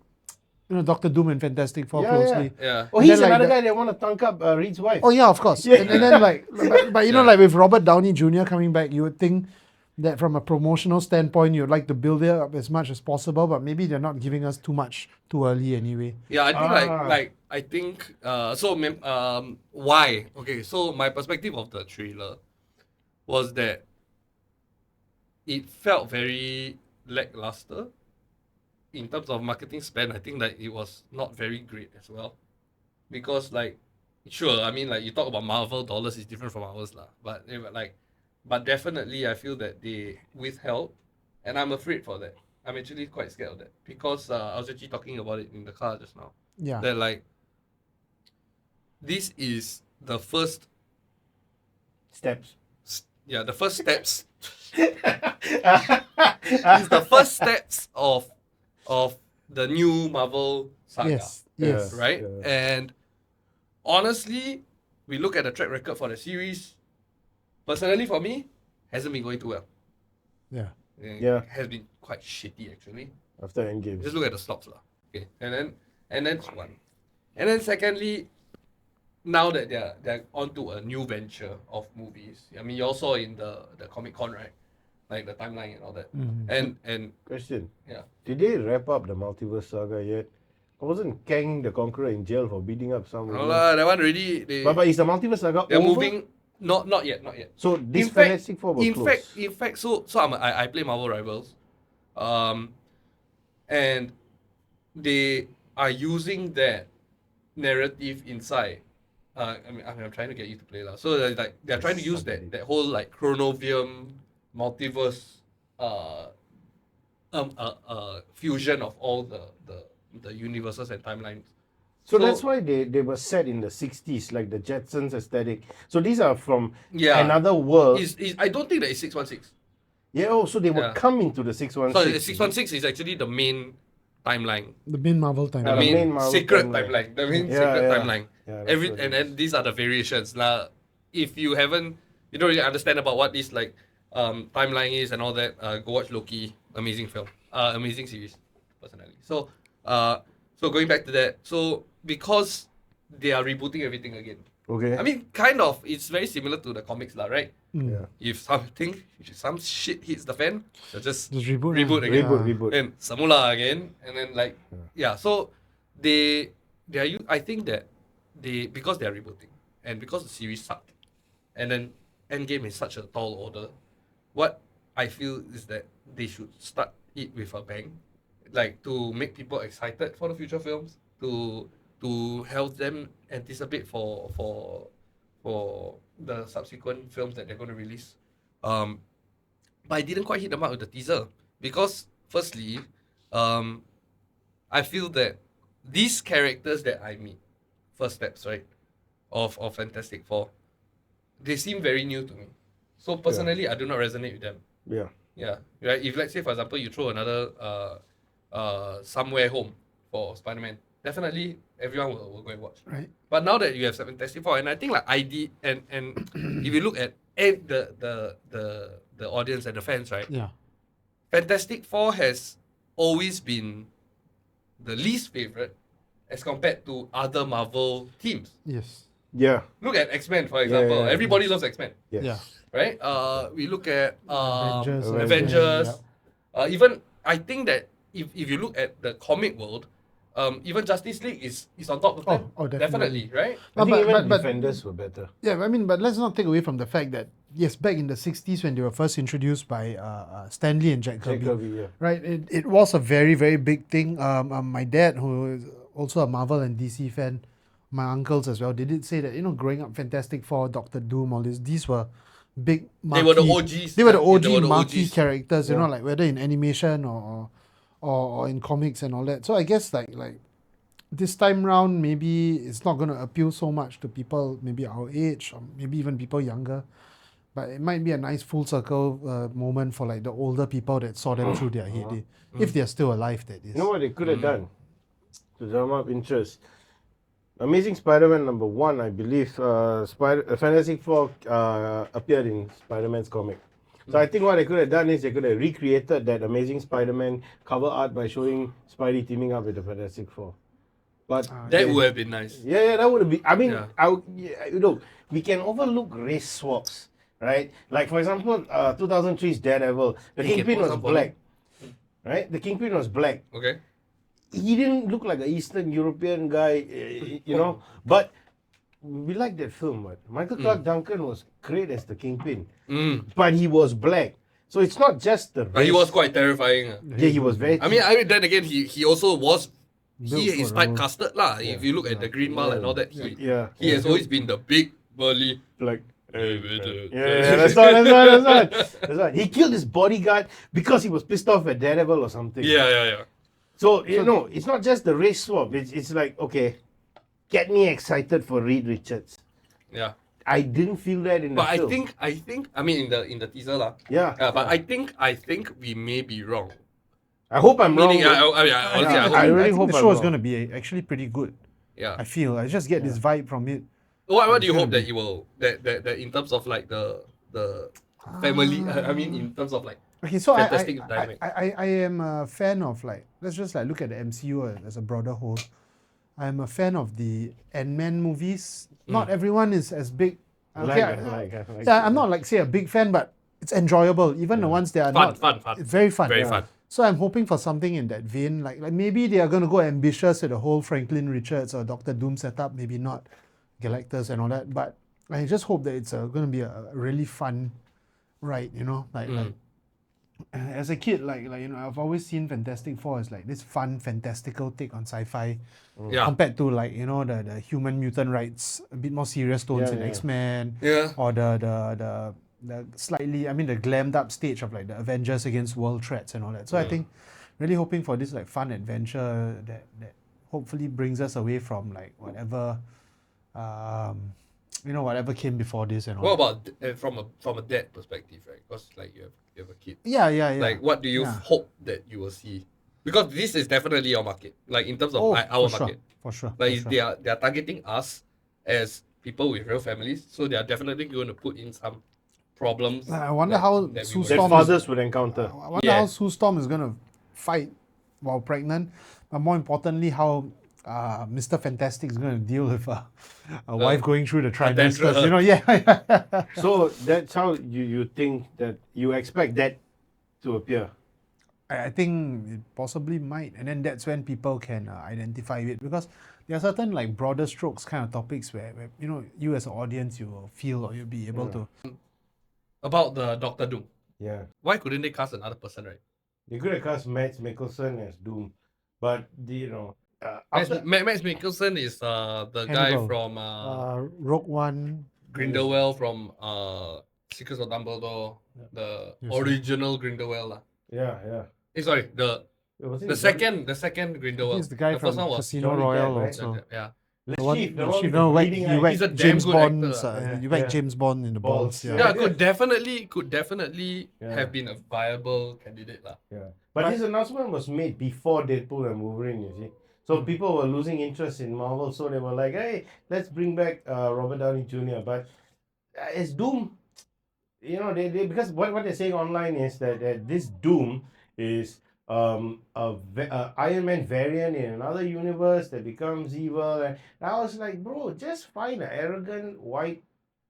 Doctor Doom and Fantastic Four Yeah, closely. Yeah. Oh, And he's then, like, another the- guy that want to thunk up Reed's wife. Oh yeah, of course. Yeah. And then like but you know Yeah. like with Robert Downey Jr. coming back, you would think that from a promotional standpoint, you'd like to build it up as much as possible, but maybe they're not giving us too much too early anyway. Yeah, I think Ah. I think why? Okay, so my perspective of the trailer was that it felt very lackluster in terms of marketing spend. I think that it was not very great as well, because like, sure, I mean like you talk about Marvel dollars is different from ours lah, but definitely I feel that they withheld, and I'm afraid for that. I'm actually quite scared of that because I was actually talking about it in the car just now. Yeah. That like this is the first Steps. the first steps. It's the first steps of the new Marvel saga. Yes. Yes. Yeah. Right? And honestly, we look at the track record for the series. Personally, for me, hasn't been going too well. Yeah. Yeah. It has been quite shitty actually. After Endgame. Just look at the stocks lah. Okay, and then one, and then secondly, now that they're onto a new venture of movies. I mean, you all saw in the Comic Con, right? Like the timeline and all that. Mhm. And Question. yeah. Did they wrap up the multiverse saga yet? Wasn't Kang the Conqueror in jail for beating up some No woman? lah, that one already. But is the multiverse saga They're over? moving. Not yet. So this In fact- Fantastic Four were In close. fact, so I play Marvel Rivals, and they are using that narrative inside. I'm trying to get you to play lah. So they're trying to use that whole like Chronovium multiverse fusion of all the universes and timelines. So that's why they were set in the 60s, like the Jetsons aesthetic. So these are from Yeah. another world. I don't think that it's 616. Yeah, oh, so they were Yeah. coming to the 616. So the 616 is actually the main timeline. The main Marvel The timeline. main, main Marvel secret timeline. timeline. The main Yeah, secret yeah. timeline. Yeah, that's what it And then these are the variations. Now, if you don't really understand about what this like timeline is and all that, go watch Loki. Amazing film. Amazing series, personally. So going back to that. So because they are rebooting everything again. Okay. I mean, kind of. It's very similar to the comics, lah, right? yeah. If some shit hits the fan, they'll just Just reboot. Reboot again. Reboot. then Samula again, and then like so they are I think that because they are rebooting and because the series sucked, and then Endgame is such a tall order, what I feel is that they should start it with a bang, like to make people excited for the future films, to help them anticipate for the subsequent films that they're going to release. But I didn't quite hit the mark with the teaser because, firstly, I feel that these characters that I meet, First Steps, right, of Fantastic Four, they seem very new to me. So personally, I do not resonate with them. Yeah. Yeah, right. If let's say, for example, you throw another Somewhere Home for Spider-Man, definitely everyone will go and watch. Right. But now that you have Fantastic Four, and I think like ID and if you look at the audience and the fans, right? Yeah. Fantastic Four has always been the least favorite as compared to other Marvel teams. Yes. Yeah. Look at X-Men, for example. yeah. Everybody loves X-Men, Yes. Yeah. right? We look at Avengers. Avengers. Yeah. Even I think that if you look at the comic world, even Justice League is on top of them. Oh, definitely. Right? I think even but- Defenders were better. Yeah, I mean, but let's not take away from the fact that yes, back in the 60s when they were first introduced by Stan Lee and Jack Kirby, Jack Kirby, yeah. right? It was a very, very big thing. My dad, who is also a Marvel and DC fan, my uncles as well, they did say that, growing up, Fantastic Four, Doctor Doom, all this, these were big They were the marquee- OGs. They were the OG They were the marquee OGs. characters, Yeah. like whether in animation or in comics and all that. So I guess like this time round, maybe it's not going to appeal so much to people maybe our age or maybe even people younger. But it might be a nice full circle moment for like the older people that saw them through their heyday. If they're still alive, that is. You know what they could have done to drum up interest? Amazing Spider-Man #1, I believe, Fantastic Four appeared in Spider-Man's comic. So I think what they could have done is they could have recreated that Amazing Spider-Man cover art by showing Spidey teaming up with the Fantastic Four. But That would have been nice. yeah, that would have been. I mean, Yeah. we can overlook race swaps, right? Like for example, 2003's Daredevil, the He can Kingpin put was some black, right? The Kingpin was black. Okay. He didn't look like an Eastern European guy, you know. But we like that film. But Michael Clark Duncan was great as the Kingpin, but he was black. So it's not just the race. But he was quite terrifying. Yeah, he was very. I mean, then again, he also was. He Built is for the role. typecasted lah. If you look at the Green Mile and all that, he has always been the big burly. like. Yeah, That's right. He killed his bodyguard because he was pissed off at Daredevil or something. Yeah. So you know, it's not just the race swap. It's like, okay, get me excited for Reed Richards. Yeah. I didn't feel that in the But film. I think I mean in the teaser lah. Yeah. But I think we may be wrong. I hope I'm wrong. Meaning, honestly, I hope. I really think hope the I'm show is wrong. going to be actually pretty good. Yeah. I feel. I just get this vibe from it. What do you hope that you will that in terms of like the family? I mean, in terms of like Okay, so fantastic dynamic. I am a fan of like, let's just like look at the MCU as a broader whole. I'm a fan of the Ant-Man movies. Not everyone is as big. Okay, yeah, I'm not like say a big fan, but it's enjoyable. Even the ones that are Fun. it's very fun. Very fun. So I'm hoping for something in that vein. Like maybe they are gonna go ambitious with the whole Franklin Richards or Doctor Doom setup. Maybe not Galactus and all that. But I just hope that it's gonna be a really fun ride. You know, like as a kid, like you know, I've always seen Fantastic Four as like this fun, fantastical take on sci-fi. Yeah. Compared to like, you know, the human mutant rights, a bit more serious tones in X-Men. Yeah. Or the slightly, I mean, the glammed up stage of like the Avengers against world threats and all that. So I think really hoping for this like fun adventure that hopefully brings us away from like whatever you know, whatever came before this and all. What about from a dad perspective, right? Because like you have a kid. Yeah. Like what do you hope that you will see? Because this is definitely your market. Like in terms of like our market. For sure. Like they are targeting us as people with real families, so they are definitely going to put in some problems. I wonder how that we Sue would- Storm fathers would encounter. I wonder how Sue Storm is going to fight while pregnant, but more importantly, how Mr. Fantastic is going to deal with a wife going through the trimesters. You know, yeah. So that's how you think that you expect that to appear. I think it possibly might, and then that's when people can identify it, because there are certain like broader strokes kind of topics where you know, you as an audience, you will feel or you'll be able to. About the Doctor Doom. Yeah. Why couldn't they cast another person, right? They could have cast Mads Mikkelsen as Doom, but you know, Mads Mikkelsen is the guy Hannibal. from Rogue One. Grindelwald from Secrets of Dumbledore, the original Grindelwald lah. yeah. Sorry, the second Grindelwald. He's the guy the from first one was Casino Johnny Royale Depp, right? also. yeah. The The one, Chief, the one Chief, with no, the whack, bleeding you eye. whack He's a damn James good Bond's, actor. you whack Yeah. James Bond in the balls. Balls. Yeah, could definitely Yeah. have been a viable candidate lah. Yeah. But this announcement was made before Deadpool and Wolverine, you see. So people were losing interest in Marvel, so they were like, hey, let's bring back Robert Downey Jr. But as Doom, you know, they because what they're saying online is that this Doom is Iron Man variant in another universe that becomes evil. And I was like, bro, just find an arrogant white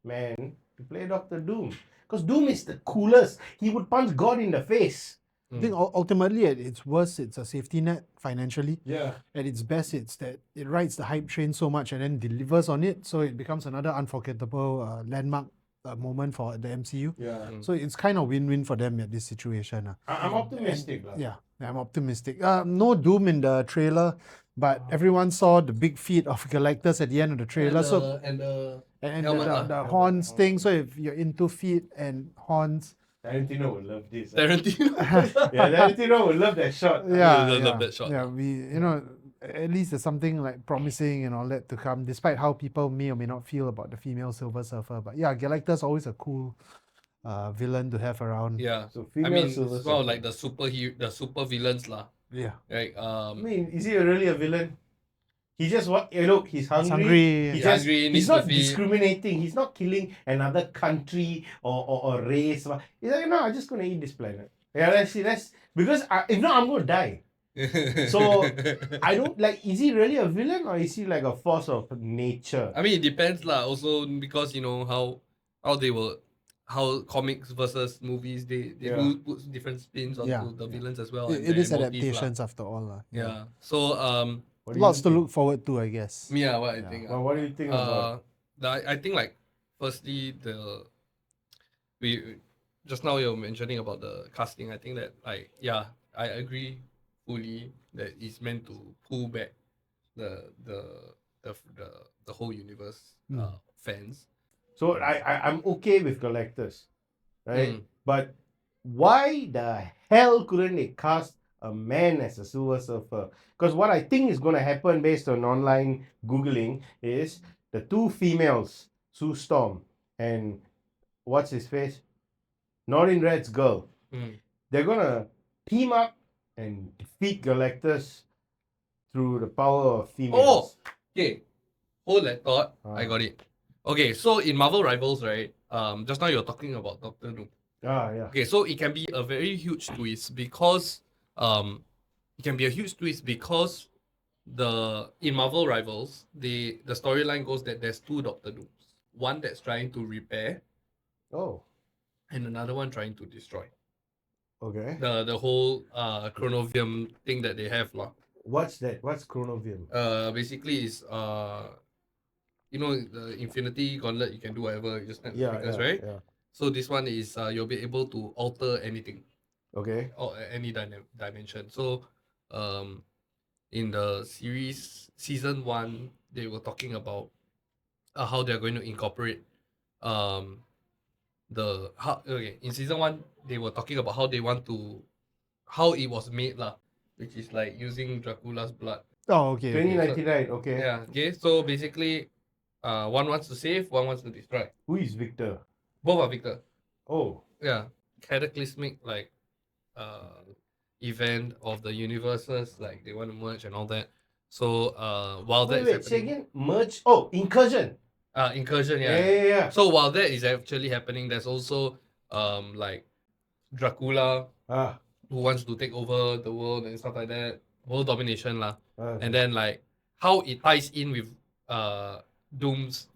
man to play Dr. Doom. Because Doom is the coolest. He would punch God in the face. I think ultimately at its worst, it's a safety net financially. Yeah. At its best, it's that it rides the hype train so much and then delivers on it, so it becomes another unforgettable landmark moment for the MCU. Yeah. So it's kind of win-win for them at this situation. I'm optimistic. lah. Yeah, I'm optimistic. No Doom in the trailer, but everyone saw the big feat of Galactus at the end of the trailer. And And the horns thing. So if you're into feet and horns, Tarantino would love this. Tarantino. Yeah, Tarantino would love that shot. yeah, love that shot. Yeah, at least there's something like promising and all that to come, despite how people may or may not feel about the female Silver Surfer. But yeah, Galactus always a cool villain to have around. Yeah. So I female mean, Silver it's well Surfer. like the super villains lah. Yeah. Right. I mean, is he really a villain? He just look, he's hungry. hungry. He's, He's hungry, needs he's to not feed. discriminating. He's not killing another country or race. He's like, no, I'm just gonna eat this planet. Yeah, that's because if not, I'm gonna die. So I don't like. Is he really a villain or is he like a force of nature? I mean, it depends lah. Also, because you know how comics versus movies they do put different spins onto Yeah, the yeah. villains as well. It and is their motive lah. adaptations after all. Yeah. So What do Lots you to think? look forward to, I guess. yeah, what I Yeah. think. Well, what do you think about? I think like firstly we just now you're mentioning about the casting. I think that like yeah, I agree fully that it's meant to pull back the the the, the whole universe fans. So I'm okay with collectors, right? Mm. But why the hell couldn't they cast a man as a Silver Surfer? Because what I think is going to happen based on online googling is the two females, Sue Storm and what's his face, Norrin Red's girl. Mm. They're gonna team up and defeat Galactus through the power of Oh, females. okay. Hold that thought. I got it. Okay, so in Marvel Rivals, right? Just now you're talking about Doctor Doom. Yeah. Okay, so it can be a very huge twist because it can be a huge twist because in Marvel Rivals, the storyline goes that there's two Doctor Dooms. One that's trying to repair Oh, and another one trying to destroy. okay. The whole chronovium thing that they have lah. What's that? What's Chronovium? Basically is you know the Infinity Gauntlet, you can do whatever, you just snap the fingers, right? Yeah. So this one is you'll be able to alter anything Okay. or any dimension. So in the series season 1, they were talking about how they're going to incorporate in season 1 they were talking about how it was made lah, which is like using Dracula's blood. Oh, okay. 2099. Okay. Yeah, okay. So basically one wants to save, one wants to destroy. Who is Victor? Both are Victor. Oh. Yeah. Cataclysmic like event of the universes, like they want to merge and all that. So while Wait, that's say happening, again. Merge. Oh, incursion. incursion, Yeah. So while that is actually happening, there's also like Dracula Ah. who wants to take over the world and stuff like that, world domination lah. Okay. And then like how it ties in with Doom's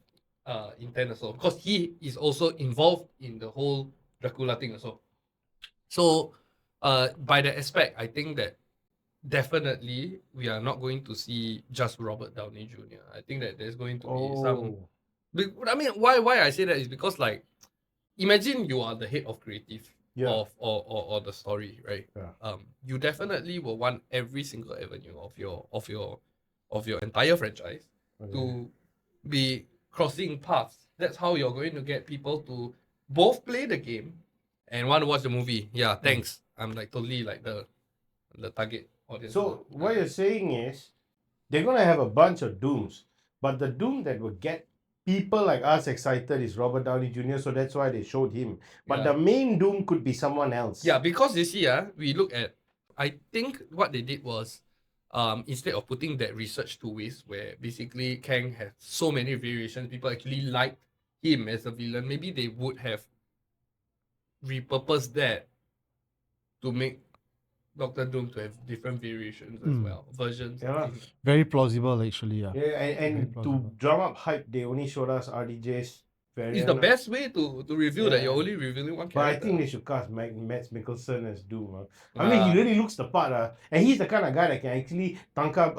intent also, because he is also involved in the whole Dracula thing also. So by that aspect, I think that definitely we are not going to see just Robert Downey Jr. I think that there's going to be some. I mean, why I say that is because like, imagine you are the head of creative of or the story, right? Yeah. You definitely will want every single avenue of your entire franchise to be crossing paths. That's how you're going to get people to both play the game and want to watch the movie. Yeah, thanks. I'm like totally like the target audience. So what you're saying is they're gonna have a bunch of Dooms, but the Doom that will get people like us excited is Robert Downey Jr. So that's why they showed him. But the main Doom could be someone else. Yeah, because you see, we look at. I think what they did was, instead of putting that research to waste, where basically Kang has so many variations, people actually liked him as a villain. Maybe they would have repurposed that to make Doctor Doom to have different variations as well, versions. Yeah. Very plausible, actually. Yeah. Yeah, and to drum up hype, they only showed us RDJ's variant. It's the best way to reveal that you're only revealing one character. But I think they should cast Mads Mikkelsen as Doom. I mean, he really looks the part. And he's the kind of guy that can actually tank up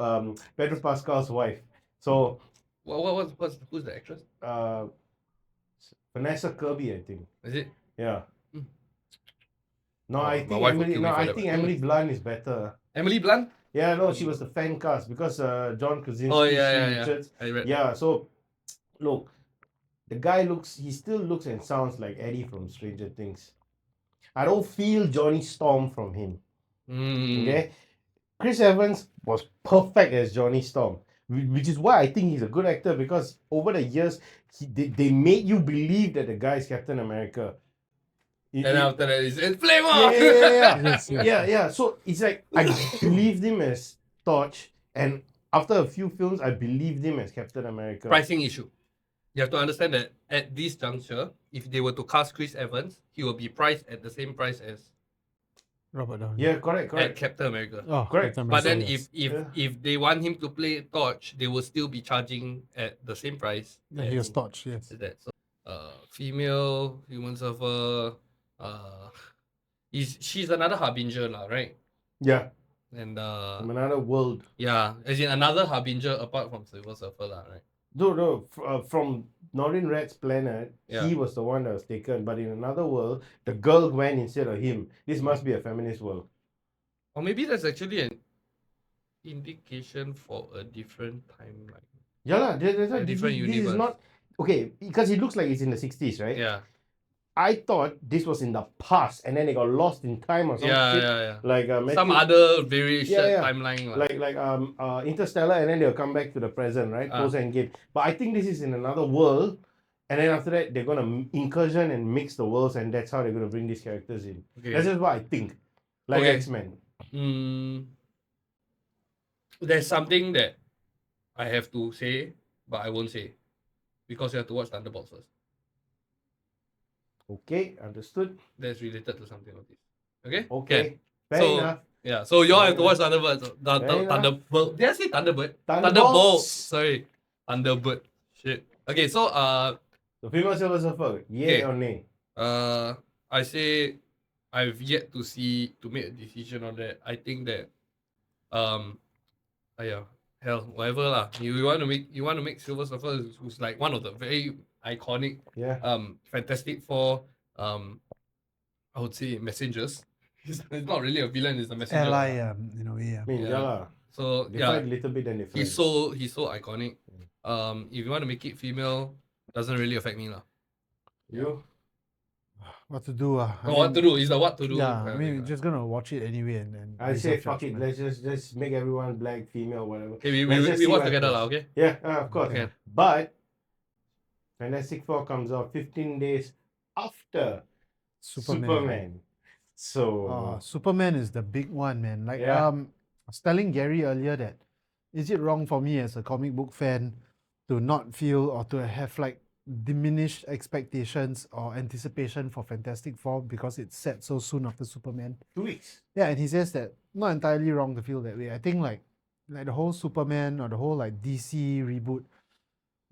Pedro Pascal's wife. So, who's the actress? Vanessa Kirby, I think. Is it? Yeah. No, Oh, I my think wife would Emily. kill me No, for I that, think but- Emily Blunt is better. Emily Blunt? Yeah, no, she was the fan cast because John Krasinski. Oh yeah. Richards. I read. Yeah, so look, the guy he still looks and sounds like Eddie from Stranger Things. I don't feel Johnny Storm from him. Okay, Chris Evans was perfect as Johnny Storm, which is why I think he's a good actor, because over the years they made you believe that the guy is Captain America. And after that, it's flame Yeah. So it's like I believed him as Torch, and after a few films, I believed him as Captain America. Pricing issue. You have to understand that at this juncture, if they were to cast Chris Evans, he will be priced at the same price as Robert Downey. Yeah, correct. Captain America. Oh, Correct. Captain But then America, yes. if they want him to play Torch, they will still be charging at the same price. Yeah, he was Torch, yes. as that. So female human surfer. She's another harbinger lah, right? Yeah, And from another world. yeah, as in another harbinger apart from Silver Surfer lah, right? No, from Norin Red's planet, Yeah. he was the one that was taken. But in another world, the girl went instead of him. This must be a feminist world. Or maybe that's actually an indication for a different timeline. Yeah, lah. That's why A different this is universe. not okay because it looks like it's in the 60s, right? Yeah. I thought this was in the past, and then it got lost in time or some shit. Yeah. Like Some other variation Yeah. timeline. like Interstellar, and then they'll come back to the present, right? Post Endgame. But I think this is in another world, and then after that they're gonna incursion and mix the worlds, and that's how they're gonna bring these characters in. Okay. That's just what I think. Like Okay. X-Men. There's something that I have to say, but I won't say because you have to watch Thunderbolts first. Okay, understood. That's related to something like this. Okay. Okay, Can. fair So- enough. Yeah. So you all have to watch Thunderbolts. enough. Thunderbolt. Did I say Thunderbird? Thunderbolts. Sorry. Thunderbird. Shit. Okay. So The female Silver Surfer, yay Okay. or nay? I say I've yet to make a decision on that. I think that hell, whatever lah. You want to make Silver Surfer, who's like one of the very iconic Yeah. Fantastic Four I would say messengers. He's not really a villain, he's a messenger. Ally, in a way. I mean, Yeah. lah. So They yeah, fight a little bit, then they fight. he's so iconic. If you want to make it female, doesn't really affect me lah. You? What to do? What to do is the what to do. Yeah, kind I of mean, thing we're lah. just gonna watch it anyway, and I base say our fuck it. judgment. Let's just make everyone black, female, whatever. Okay, Let's we just see watch what together happens. lah, okay? Yeah, of course. Okay. But Fantastic Four comes out 15 days after Superman. So Superman is the big one, man. Like, Yeah. I was telling Gary earlier that is it wrong for me as a comic book fan to not feel or to have like diminished expectations or anticipation for Fantastic Four because it's set so soon after Superman? 2 weeks. Yeah, and he says that not entirely wrong to feel that way. I think like the whole Superman or the whole like DC reboot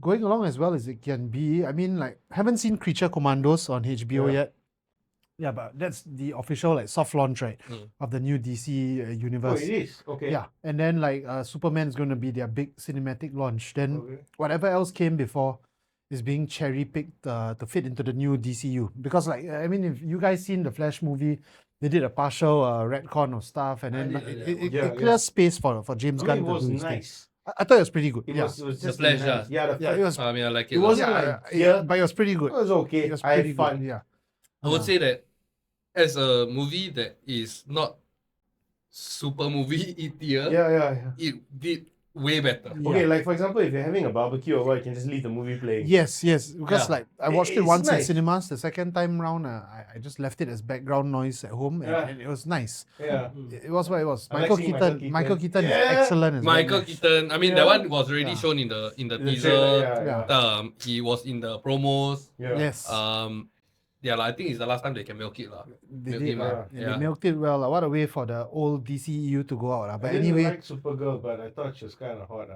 going along as well as it can be. I mean, like, haven't seen Creature Commandos on HBO Yeah. yet. Yeah, but that's the official like soft launch, right, of the new DC Oh, universe. it is. Okay. Yeah, and then like Superman is going to be their big cinematic launch. Then Okay. whatever else came before is being cherry picked to fit into the new DCU. Because like I mean, if you guys seen the Flash movie, they did a partial retcon of stuff, and then did, like, yeah. it Yeah, clears space for James I Gunn mean, it to was do his thing. nice. I thought it was pretty good. It yeah, was just Flash, nice. Yeah, the yeah, it was. I mean, I like it. It lah. wasn't Yeah, like yeah, but it was pretty good. It was okay. It was I pretty had fun. good. Yeah. I would say that as a movie that is not super movie tier, Yeah. it did way better. Yeah. Okay, like for example, if you're having a barbecue or what, you can just leave the movie playing. Yes, because Yeah. like I watched it It's once in nice. cinemas. The second time round, I just left it as background noise at home, Yeah. and it was nice. Yeah. It was what it was. I like Michael seeing Keaton. Michael Keaton is Yeah. excellent as well. Michael Keaton, I mean that Yeah. one was already Yeah. shown in the The teaser. trailer, yeah. He was in the promos. Yeah. Yes, Yeah, I think it's the last time they can milk it lah. they milk did. him, lah. They Yeah. milked it well. What a way for the old DCEU to go out. I But didn't anyway, like Supergirl, but I thought she was kind of hot.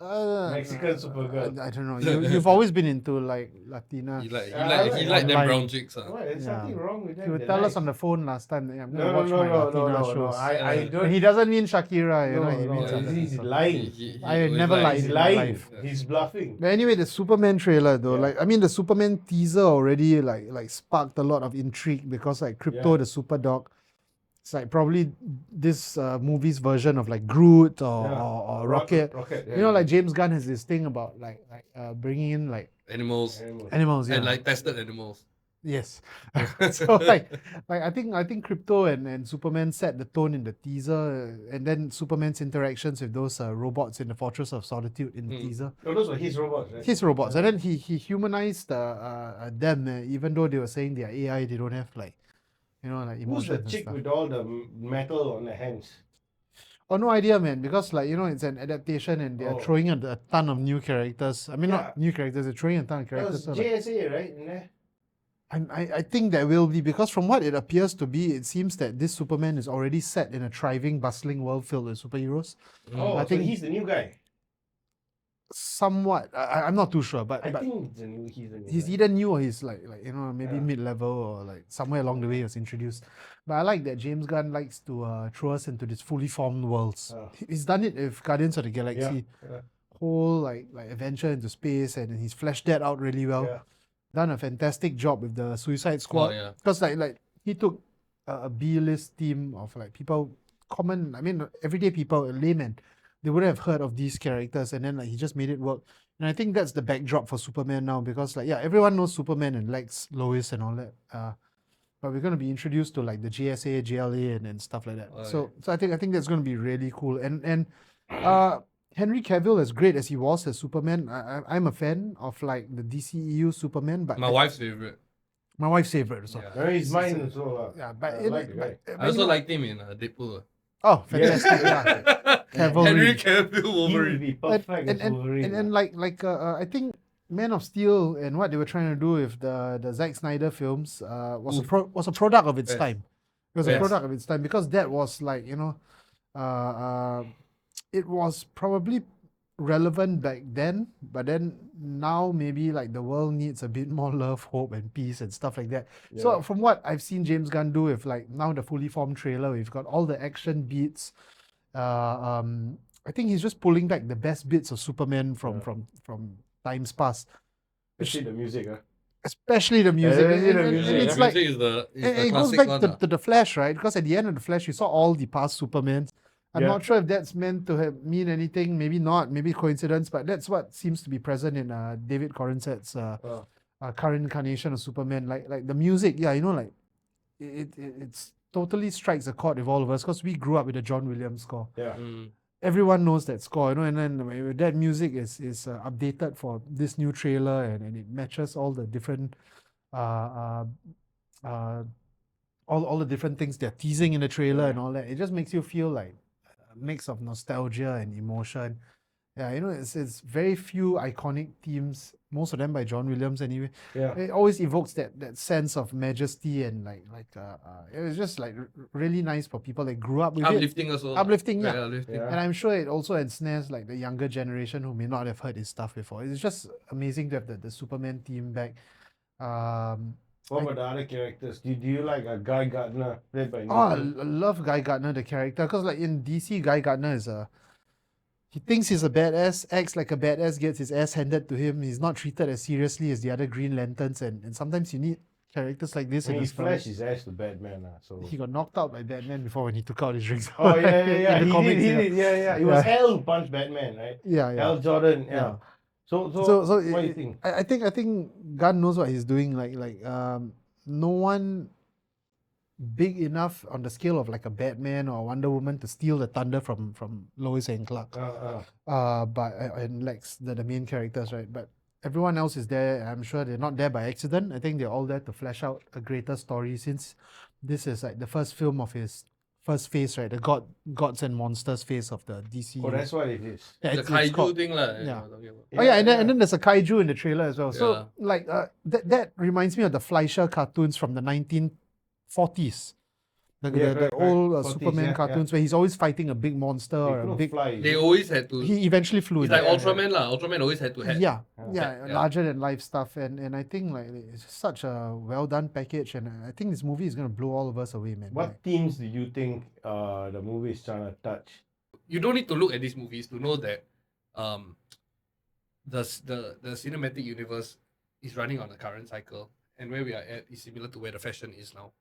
Mexican Supergirl. I don't know. You've always been into like Latina. He like like them online. brown chicks. What? There's Yeah. something wrong with that. You would They're tell nice. us on the phone last time. I'm No, gonna no, watch no, my no, Latina no, no. shows. I And don't. he doesn't mean Shakira, No, he no, means other he's stuff. lying. I always never lies. lied He's in my lying. life. He's bluffing. But anyway, the Superman trailer though, Yeah. like I mean the Superman teaser already like sparked a lot of intrigue because like Crypto Yeah. the super dog, it's like probably this movie's version of like Groot or, Yeah. or Rocket. Rocket. You know, like James Gunn has this thing about like bringing in like Animals animals, yeah. and like tested animals. Yes. So like I think Crypto and Superman set the tone in the teaser, and then Superman's interactions with those robots in the Fortress of Solitude in the teaser. Oh, those were his robots, right? His robots, and then he humanized them, even though they were saying they are AI, they don't have like like Who's emotions the and chick stuff. with all the metal on the hands? Oh, no idea, man, because like it's an adaptation and they're Oh. throwing a ton of new characters. I mean, Yeah. not new characters, they're throwing a ton of That characters. was So, like, JSA, right? In there? I think there will be, because from what it appears to be, it seems that this Superman is already set in a thriving, bustling world filled with superheroes. Oh, I so think- he's the new guy. somewhat. I'm not too sure, but I think he's a new he's guy. either new or he's like maybe Yeah. mid-level or like somewhere along the way he was introduced. But I like that James Gunn likes to throw us into these fully formed worlds. He's done it with Guardians of the Galaxy, Yeah. whole like adventure into space, and he's fleshed that out really well. Yeah. Done a fantastic job with the Suicide Squad. yeah. Because like he took a B-list team of like people, everyday people, laymen, they wouldn't have heard of these characters, and then like he just made it work. And I think that's the backdrop for Superman now, because like everyone knows Superman and Lex, Lois, and all that. But we're going to be introduced to like the GSA, GLA, and stuff like that. So I think that's going to be really cool. And Henry Cavill, as great as he was as Superman, I'm a fan of like the DCEU Superman, but My wife's favorite. my wife's favorite. So Yeah. He's mine as well. yeah, but, I like the guy. I also liked him in Deadpool. oh, fantastic! Yeah. Cavalry. Henry Cavill He would Wolverine. be perfect as Wolverine. And I think Man of Steel and what they were trying to do with the Zack Snyder films was a product of its Yes. time. It was a Yes. product of its time, because that was like it was probably relevant back then, but then now maybe like the world needs a bit more love, hope, and peace and stuff like that. So from what I've seen James Gunn do with like now the fully formed trailer, we've got all the action beats. I think he's just pulling back the best bits of Superman from times past, Especially the music. especially the music. Especially the And music, it's The like music is the it goes classic back one. to the Flash, right? Because at the end of the Flash, you saw all the past Supermans. I'm Yeah. not sure if that's meant to mean anything. Maybe not. Maybe coincidence. But that's what seems to be present in David Corenset's current incarnation of Superman. Like the music, like it's totally strikes a chord with all of us, because we grew up with the John Williams score. Yeah. Everyone knows that score, and then that music is updated for this new trailer, and it matches all the different all the different things they're teasing in the trailer and all that. It just makes you feel like a mix of nostalgia and emotion. Yeah, it's very few iconic themes, most of them by John Williams anyway. Yeah. It always evokes that sense of majesty, and it was just like really nice for people that grew up with it. Uplifting also. Uplifting, yeah. Very uplifting. Yeah. And I'm sure it also ensnares like the younger generation who may not have heard his stuff before. It's just amazing to have the Superman team back. What about the other characters? Do you like Guy Gardner played by I Nathan? love Guy Gardner, the character, because like in DC, Guy Gardner is he thinks he's a badass, acts like a badass, gets his ass handed to him. He's not treated as seriously as the other Green Lanterns, and sometimes you need characters like this I in mean, the he story. flashed his ass to Batman. So. He got knocked out by Batman before when he took out his rings. Oh yeah. In the He comics, did. Yeah. It was Yeah. Hal who punched Batman, right? Yeah. Hal Jordan. Yeah. Yeah. So So what do you think? I think Gunn knows what he's doing. No one big enough on the scale of like a Batman or Wonder Woman to steal the thunder from Lois and Clark. But and Lex, the main characters, right? But everyone else is there. I'm sure they're not there by accident. I think they're all there to flesh out a greater story, since this is like the first film of his first phase, right? The gods and monsters phase of the DCU. Oh, that's what it is. Yeah, The it's kaiju called- thing, lah. Yeah. Talking about. Oh yeah, and then there's a kaiju in the trailer as well. So Yeah. like that reminds me of the Fleischer cartoons from the 1940s. The correct, old 40s, Superman yeah. cartoons where he's always fighting a big monster They or a couldn't big. fly. They always had to. He eventually flew. It's in like that. Ultraman, lah. Ultraman always had to have. Yeah, Yeah. larger than life stuff, and I think like it's such a well done package, and I think this movie is gonna blow all of us away, man. What themes do you think the movie is trying to touch? You don't need to look at these movies to know that the cinematic universe is running on a current cycle, and where we are at is similar to where the fashion is now.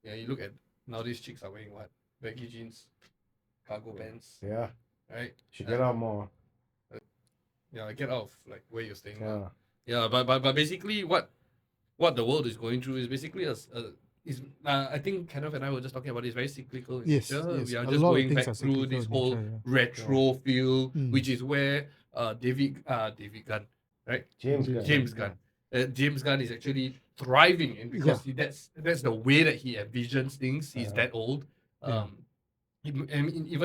Yeah, you look at now, these chicks are wearing what? Baggy jeans, cargo pants, Yeah, right? should get out more. Yeah, get out of like where you're staying. Yeah. Yeah, but basically what the world is going through is basically I think Kenneth and I were just talking about it, it's very cyclical in Yes, nature. yes. We are A just lot of going things back are through cyclical this in whole nature, retro feel, Mm. which is where David Gunn, right? James Gunn. James Gunn. James Gunn is actually thriving in, because that's the way that he envisions things. He's that old. Even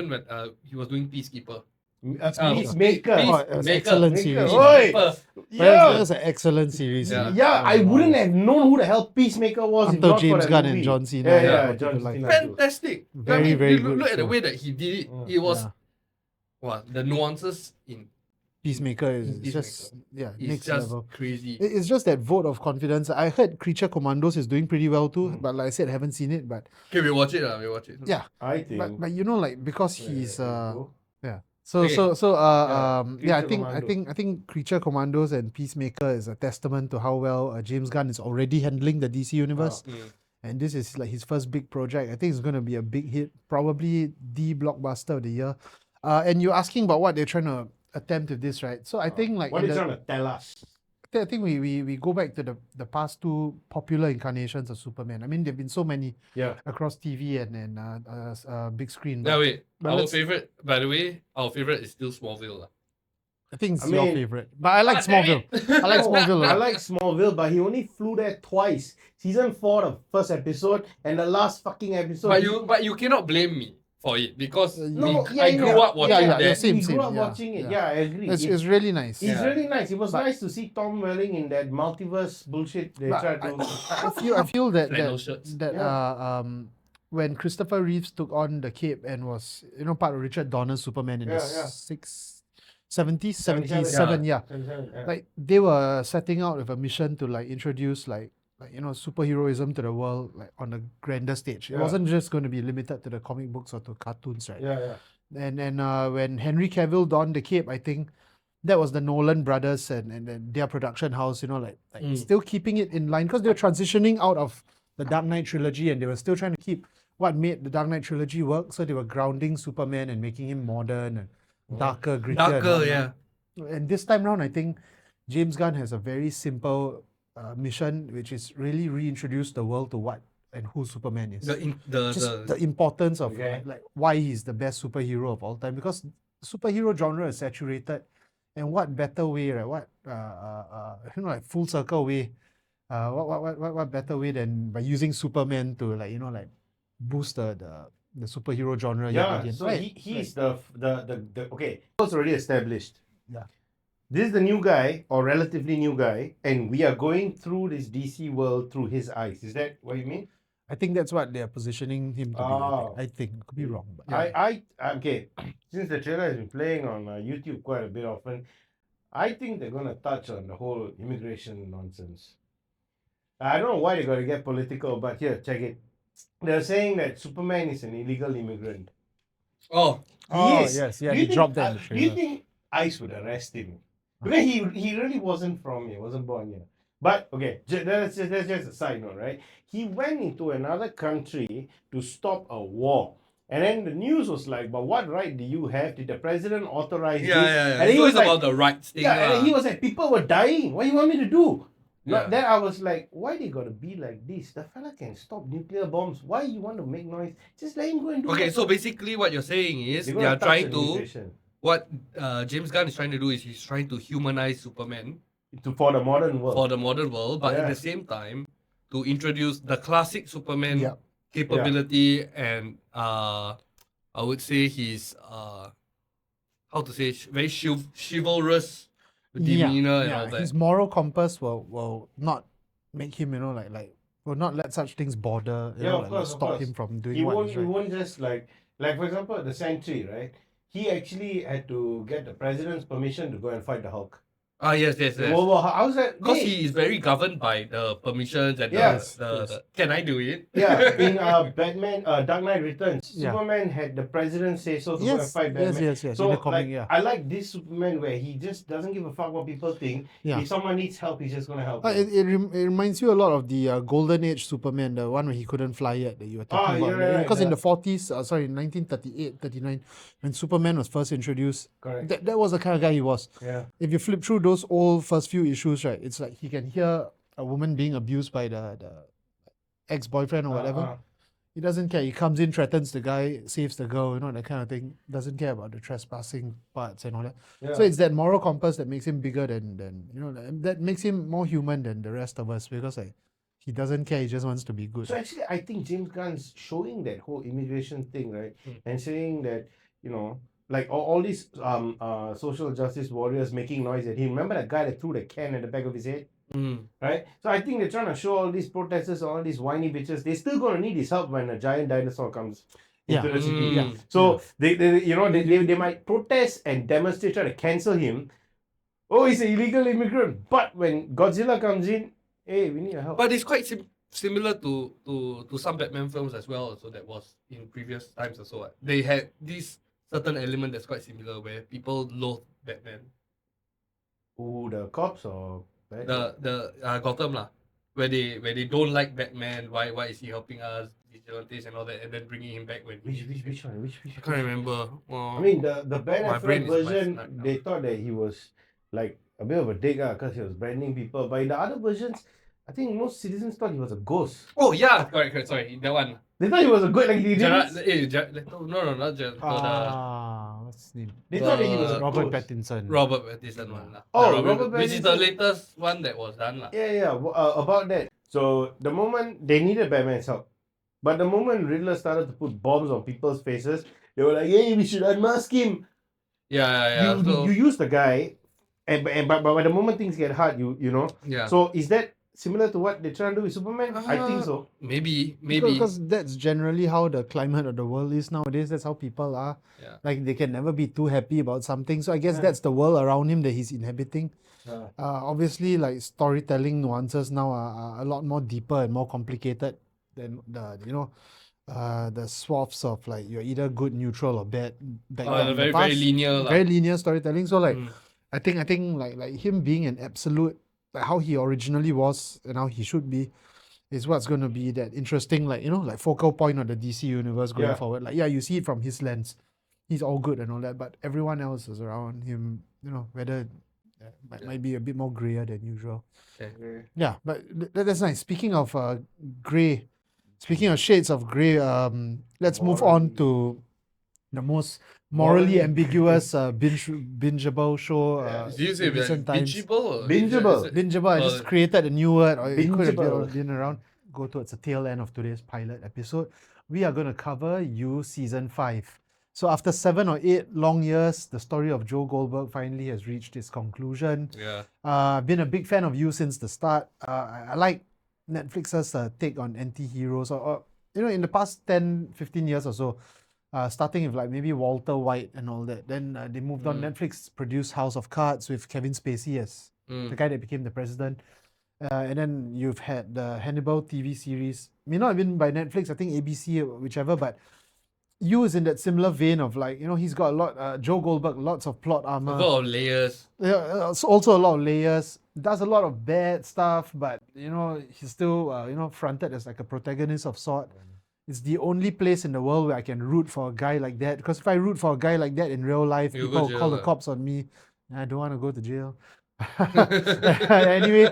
when he was doing Peacekeeper. Peacemaker. it was excellent series. Oi! That Yeah. was an excellent series. Yeah. Yeah, I wouldn't have known who the hell Peacemaker was if Until not for James that Gunn movie. and John Cena. Yeah, brought it John to life. Cena. Fantastic. Very, you very look good at the show. way that he did it. It was Yeah. the nuances in Peacemaker is Peacemaker. just It's next just level. crazy. It's just that vote of confidence. I heard Creature Commandos is doing pretty well too, but like I said, I haven't seen it. But Okay, we watch it. We watch it. yeah, I think. but you know, like because he's yeah. So Okay. I Creature think Creature Commandos and Peacemaker is a testament to how well James Gunn is already handling the DC universe. And this is like his first big project. I think it's going to be a big hit, probably the blockbuster of the year. And you're asking about what they're trying to attempt with this, right? So I think like What are you trying to tell us? I think we go back to the past two popular incarnations of Superman. I mean, there've been so many across TV and big screen. Yeah, wait. but Our let's- favorite, by the way, our favorite is still Smallville. lah. I think it's I your mean- favorite, but I like Ah, damn Smallville. it. I like Smallville. I lah. like Smallville, but he only flew there twice. Season 4, the first episode, and the last fucking episode. But you cannot blame me for it because No, I grew up watching yeah, that. same, he grew up yeah, watching it. yeah. Yeah, I agree. It's really nice. It's Yeah. really nice. It was But- nice to see Tom Welling in that multiverse bullshit they But tried to. I feel that Flannel shirts. when Christopher Reeves took on the cape and was part of Richard Donner's Superman in the Yeah. 77, yeah. Yeah. Like they were setting out with a mission to like introduce like superheroism to the world like on a grander stage. It Yeah. wasn't just going to be limited to the comic books or to cartoons, right? Yeah. And when Henry Cavill donned the cape, I think that was the Nolan brothers and their production house, still keeping it in line because they were transitioning out of the Dark Knight trilogy and they were still trying to keep what made the Dark Knight trilogy work. So they were grounding Superman and making him modern and darker, grittier. and Darker, whatnot. yeah. And this time round, I think James Gunn has a very simple mission, which is really reintroduce the world to what and who Superman is. The importance of Okay. like why he's the best superhero of all time, because superhero genre is saturated, and what better way, right? What like full circle way, what better way than by using Superman to boost the superhero genre yet Yeah, again, so right? he's the okay. It's already established. Yeah. This is the new guy or relatively new guy, and we are going through this DC world through his eyes. Is that what you mean? I think that's what they're positioning him to Oh. be. I think could be wrong, but yeah. I okay. Since the trailer has been playing on YouTube quite a bit often, I think they're gonna touch on the whole immigration nonsense. I don't know why they gotta get political, but here, check it. They're saying that Superman is an illegal immigrant. Oh, Oh, is. yes, yeah, Do he you think- dropped that in the Do you trailer. think ICE would arrest him? Because he really wasn't from here, wasn't born here. But okay, that's just a side note, right? He went into another country to stop a war. And then the news was like, but what right do you have? Did the president authorize this? yeah. And he So was it's like, about the rights thing. yeah, and then lah. he was like, people were dying. What do you want me to do? Yeah. Then I was like, why they gotta be like this? The fella can stop nuclear bombs. Why you want to make noise? Just let him go and do Okay, what- so basically what you're saying is They're they gonna are touch trying on to immigration. what James Gunn is trying to do is he's trying to humanize Superman For the modern world. for the modern world, but at Yeah. the same time to introduce the classic Superman Yeah. capability and I would say he's how to say very chivalrous demeanor and all that. His moral compass will not make him, will not let such things bother, Yeah, of course, of stop course. him from doing he what won't is he right. won't just like for example the Sentry, right? He actually had to get the president's permission to go and fight the Hulk. Yes. I was like, Because hey, he is very governed by the permissions and Yes, the can I do it? yeah, in Batman, Dark Knight Returns, Yeah. Superman had the president say so to go and Yes, fight Batman. yes. So in the comic, like, yeah. I like this Superman where he just doesn't give a fuck what people think. Yeah. If someone needs help, he's just gonna help. It reminds you a lot of the Golden Age Superman, the one where he couldn't fly yet that you were talking about. you're right, Because in yeah. the 40s, in 1938, 39, when Superman was first introduced, Correct. that was the kind of guy he was. Yeah. If you flip through those old first few issues, right, it's like he can hear a woman being abused by the ex-boyfriend or whatever. He doesn't care. He comes in, threatens the guy, saves the girl, that kind of thing. Doesn't care about the trespassing parts and all that. Yeah. So it's that moral compass that makes him bigger than that makes him more human than the rest of us, because he doesn't care. He just wants to be good. So actually, I think James Gunn's showing that whole immigration thing, right? And saying that, like all these social justice warriors making noise at him. Remember that guy that threw the can at the back of his head? Right? So I think they're trying to show all these protesters, all these whiny bitches, they're still going to need his help when a giant dinosaur comes into the city. Yeah. So they might protest and demonstrate, try to cancel him, Oh, he's an illegal immigrant. But when Godzilla comes in, hey, we need your help. But it's quite similar to some Batman films as well. So that was in previous times also. They had this certain element that's quite similar where people loathe Batman. Who, the cops or The Gotham lah, where they don't like Batman. Why is he helping us vigilantes and all that, and then bringing him back when which one? Which I can't remember. I mean, the Ben my brain Affleck is version, messed up. they thought that he was like a bit of a dick because he was branding people. But in the other versions, I think most citizens thought he was a ghost. Oh yeah, correct. Sorry, that one. They thought he was a good, like, No, not Gerard. What's his name? they thought that he was a Robert ghost. Pattinson. Robert Pattinson one lah. Oh, Robert which is the Pattinson. latest one that was done lah. Yeah, about that. So the moment they needed Batman's help, but the moment Riddler started to put bombs on people's faces, they were like, "Hey, we should unmask him." Yeah. You use the guy, but by the moment things get hard, you know. Yeah. So is that similar to what they're trying to do with Superman? I think so. Maybe. Because that's generally how the climate of the world is nowadays. That's how people are. Yeah. Like they can never be too happy about something. So I guess Yeah. that's the world around him that he's inhabiting. Yeah. Obviously, like storytelling nuances now are a lot more deeper and more complicated than the swaths of like you're either good, neutral, or bad. Back then in the Very past. linear lah. Very linear storytelling. So like Mm. I think like him being an absolute, like how he originally was and how he should be, is what's going to be that interesting, like like focal point of the DC universe going Yeah. forward. Like you see it from his lens, he's all good and all that, but everyone else is around him, whether might be a bit more grayer than usual. Okay. Yeah, but that's nice. Speaking of gray, speaking of shades of gray, let's move on to the most morally ambiguous bingeable show. Did you say in recent times. bingeable? Or Bingeable. is it- Bingeable. I just created a new word, or it could have Bingeable. been around. Go towards the tail end of today's pilot episode. We are going to cover You Season 5. So after 7 or 8 long years, the story of Joe Goldberg finally has reached its conclusion. Yeah. I've been a big fan of You since the start. I like Netflix's take on anti-heroes, or in the past 10, 15 years or so, starting with like maybe Walter White and all that. Then they moved on. Netflix produced House of Cards with Kevin Spacey as the guy that became the president. And then you've had the Hannibal TV series. May not have been by Netflix, I think ABC or whichever, but You is in that similar vein of like, he's got a lot, Joe Goldberg, lots of plot A armor. lot of layers. Yeah, it's also a lot of layers. Does a lot of bad stuff, but he's still fronted as like a protagonist of sort. It's the only place in the world where I can root for a guy like that. Because if I root for a guy like that in real life, You'll people go will jail call the lah. cops on me. I don't want to go to jail. Anyway,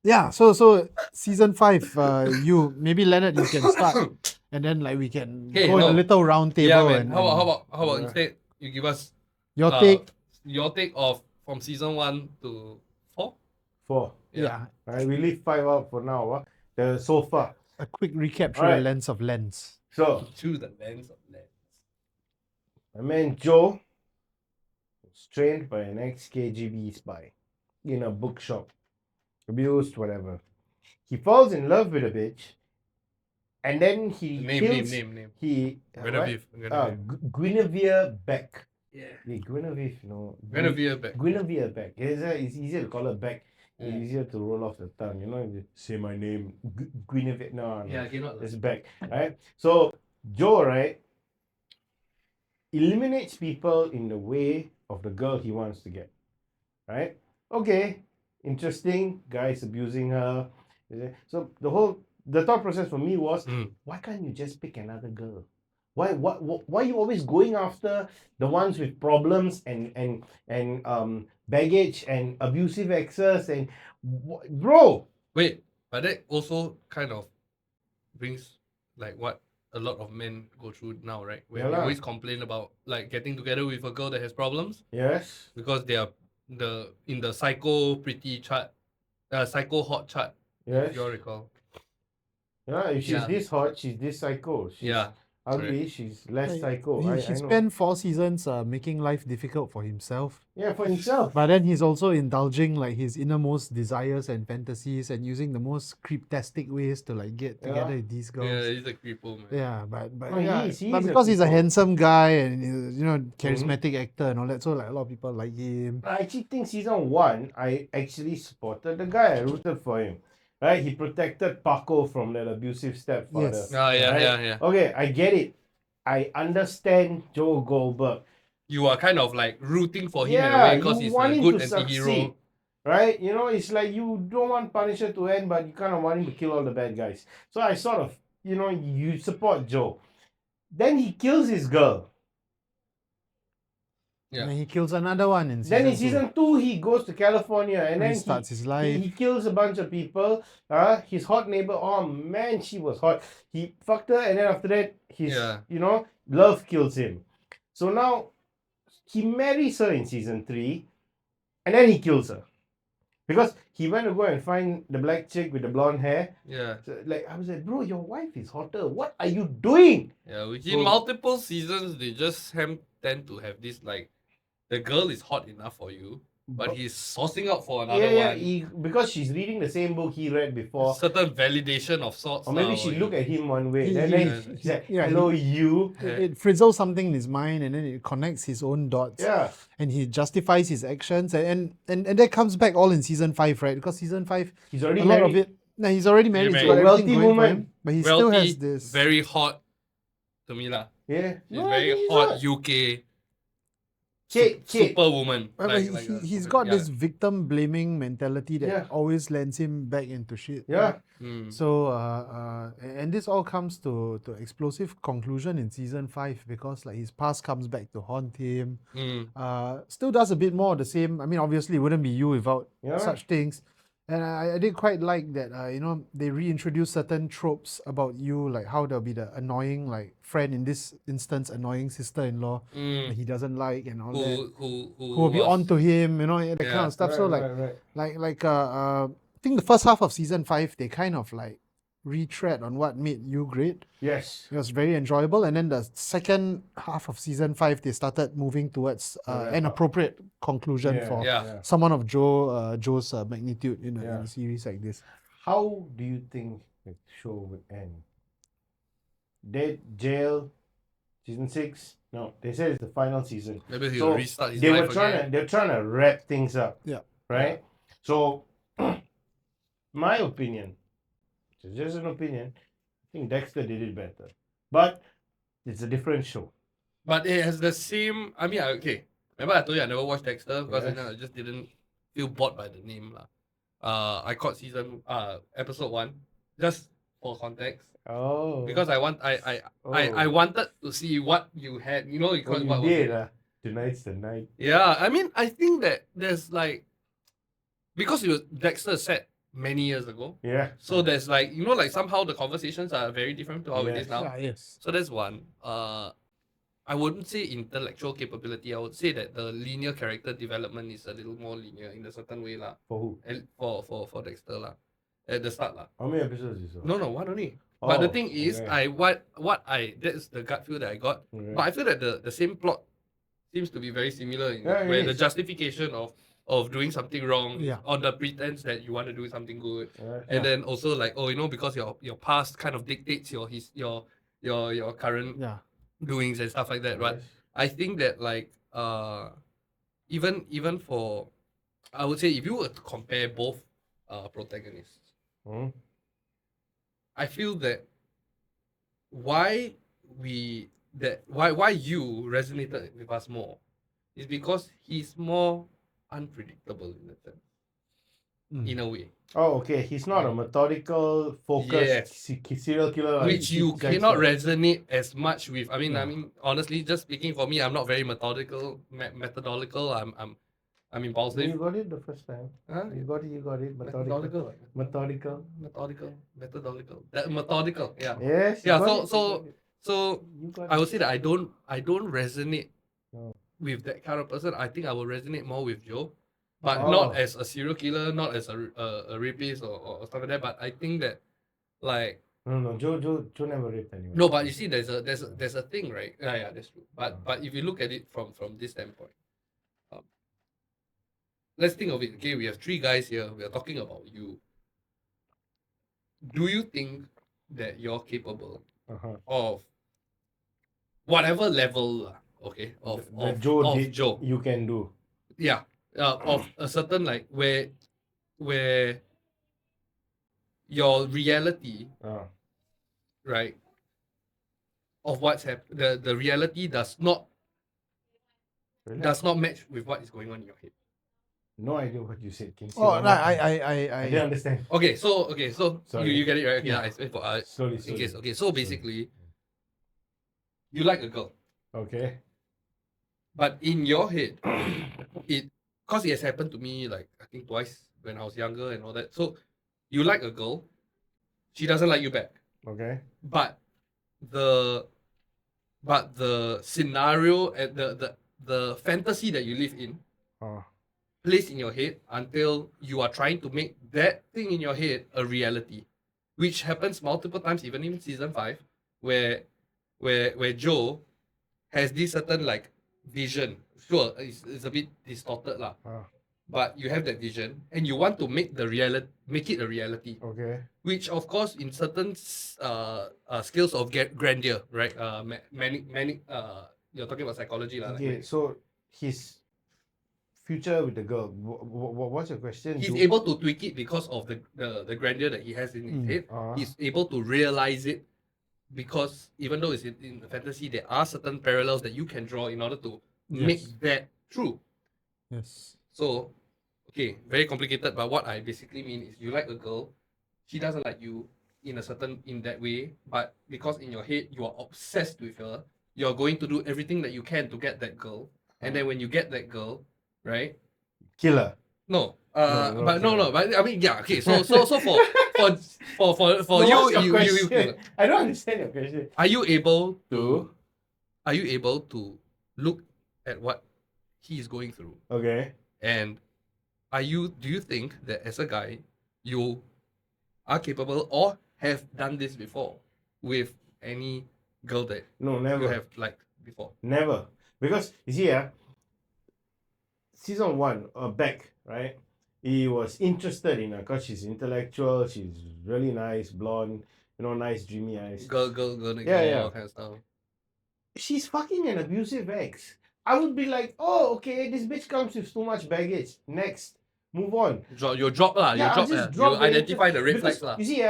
yeah. So season 5, you maybe Leonard, you can start, and then like we can Hey, go in a no. little round table. Yeah, man. and How about instead you give us your take? your take of from season 1 to 4? 4. Yeah. Right, we leave 5 out for now. The sofa. A quick recap through Alright. the lens of Lens. So Through the lens of lens. my man Joe was trained by an ex-KGB spy in a bookshop. Abused, whatever. He falls in love with a bitch, and then he kills. Name. He Guinevere. Guinevere Beck. Yeah. Yeah, Guinevere, Guinevere back. Guinevere Beck. It's easier to call her Beck. It's easier to roll off the tongue. If you say my name, Guinevere. No. Yeah, cannot. It's Beck. Right. So Joe, right, eliminates people in the way of the girl he wants to get. Right. Okay. Interesting. Guy's abusing her. So the thought process for me was, why can't you just pick another girl? Why are you always going after the ones with problems and baggage and abusive exes and bro? Wait, but that also kind of brings like what a lot of men go through now, right? Where Yeah they lah. always complain about like getting together with a girl that has problems Yes. because they are in the psycho pretty chart, psycho hot chart. Yes. If you all recall. Yeah. If she's Yeah. this hot, she's this psycho. She's Yeah. ugly. She's less Like, psycho. he I know. spent 4 seasons making life difficult for himself. Yeah, for himself. But then he's also indulging like his innermost desires and fantasies and using the most creeptastic ways to like get together with these Yeah, girls. he's a creepo, man. Yeah, but No, he yeah, is- he but is a because he's a creepo. handsome guy and he's, charismatic actor and all that, so like a lot of people like him. I actually think season 1, I actually supported the guy. I rooted for him. Right? He protected Paco from that abusive stepfather. Yes. Ah, yeah, Right? yeah. Okay, I get it. I understand Joe Goldberg. You are kind of like rooting for him in a Yeah, way because you he's want a him good to anti-hero. succeed. Right? It's like you don't want Punisher to end, but you kind of want him to kill all the bad guys. So I sort of, you support Joe. Then he kills his girl. Yeah. And then he kills another one in season Then in 2. season 2, he goes to California and then Restarts his he life. kills a bunch of people. His hot neighbor, oh man, she was hot. He fucked her and then after that, love kills him. So now he marries her in season 3 and then he kills her. Because he went to go and find the black chick with the blonde hair. Yeah. So, I was like, bro, your wife is hotter. What are you doing? Yeah. In So- multiple seasons, they just tend to have this like, the girl is hot enough for you, but he's sourcing out for another one. Because she's reading the same book he read before. Certain validation of sorts. Or maybe lah, she or look you- at him one way. He- Then he- he's like, yeah, hello, you. It frizzles something in his mind and then it connects his own dots. Yeah. And he justifies his actions and that comes back all in season 5, right? Because season 5, He's already a lot married. of it. No, he's already married. He's He's got married. everything Wealthy going for woman. him, but he still Wealthy, has this. very hot to me lah. Yeah. She's No, very he's hot not. UK Kate. superwoman. But he's got this victim blaming mentality that Yeah. always lands him back into shit. Yeah. So and this all comes to explosive conclusion in season 5 because like his past comes back to haunt him. Still does a bit more of the same. I mean, obviously, it wouldn't be you without Yeah. such things. And I did quite like that. They reintroduce certain tropes about you, like how there'll be the annoying like friend, in this instance, annoying sister-in-law that he doesn't like and all that. Who Who will be was- on to him, that kind of stuff. So right. I think the first half of season 5 they kind of like retread on what made you great. Yes. It was very enjoyable, and then the second half of season 5 they started moving towards an appropriate conclusion Yeah, for yeah. someone of Joe's magnitude in a series like this. How do you think the show would end? Dead, jail, season 6? No, they said it's the final season. Maybe he'll So restart his they were life again. they're trying to wrap things up. Yeah. Right? So my opinion, it's just an opinion, I think Dexter did it better. But it's a different show. But it has the same. I mean, okay. Remember I told you I never watched Dexter because Yes. I just didn't feel bored by the name lah. I caught episode 1 just for context Oh. because I wanted to see what you had. You know, because you what was did. it? Tonight's the night. Yeah, I mean, I think that there's like because it was Dexter set many years ago. Yeah. So there's like like somehow the conversations are very different to how it is Yes. now. Yes. So that's one. I wouldn't say intellectual capability. I would say that the linear character development is a little more linear in a certain way lah. For who? And for Dexter lah. At the start lah. How many episodes you saw? No, one only. But the Oh, thing is, okay. that's the gut feel that I got. Okay. But I feel that the same plot seems to be very similar in Yeah, it where the is. justification of doing something wrong Yeah. on the pretense that you want to do something good. Yeah. And then also like, because your past kind of dictates your current Yeah. doings and stuff like that. But Yes. I think that like even for I would say if you were to compare both protagonists, Hmm? I feel that why you resonated with us more is because he's more unpredictable in a sense. In a way. Oh, okay. He's not a methodical, focused Yes. serial killer. like Which you Dexter. cannot resonate as much with. I mean, honestly, just speaking for me, I'm not very methodological. I'm You impulsive. got it the first time. Huh? You got it. Methodical. Methodical. Methodical. That methodical. Yeah. Yes. you Yeah. got it, So you got I it. would say that I don't resonate No. with that kind of person. I think I will resonate more with Joe, but Oh. not as a serial killer, not as a rapist or stuff like that. But I think that like No. Joe never raped anyone. No, but you see, there's a thing, right? Yeah, that's true. But if you look at it from this standpoint, um, let's think of it. Okay, we have three guys here. We are talking about you. Do you think that you're capable Uh-huh. of whatever level, okay, That Joe of did, Joe? you can do. Yeah, of a certain like where your reality, right, of what's happened, the reality does not match with what is going on in your head. No idea what you said. Can you say Oh, one no, more time? I I didn't understand. Okay, so Sorry. you get it right. Okay, Yeah. I explain for Slowly. in case. Okay, so basically, you like a girl, Okay. but in your head, because it has happened to me like I think twice when I was younger and all that. So you like a girl, she doesn't like you back, Okay. but the scenario and the fantasy that you live in plays in your head until you are trying to make that thing in your head a reality, which happens multiple times, even in season 5, where Joe has this certain like vision. Sure, it's a bit distorted lah, but you have that vision and you want to make make it a reality. Okay. Which of course in certain skills of grandeur, right? Many you're talking about psychology lah. Okay. So his future with the girl. What's your question? He's able to tweak it because of the grandeur that he has in his head. He's able to realize it because even though it's in the fantasy, there are certain parallels that you can draw in order to make that true. Yes. So, okay, very complicated. But what I basically mean is, you like a girl, she doesn't like you in that way. But because in your head you are obsessed with her, you're going to do everything that you can to get that girl. And then when you get that girl, right? Killer. No. No, But killer. no. But I mean, yeah. Okay. So for So you, what's your you question? I don't understand your question. are you able To? are you able to look at what he is going through? Okay. And do you think that as a guy you are capable or have done this before with any girl that No, never. you have liked before? Never. Because you see, season 1, Beck, right? He was interested in her because she's intellectual, she's really nice, blonde, nice dreamy eyes. Girl next door, all kind of stuff. She's fucking an abusive ex. I would be like, oh, okay, this bitch comes with too much baggage. Next, move on. You drop lah. Yeah, I'll just You drop the identify the red Because flags lah. you see,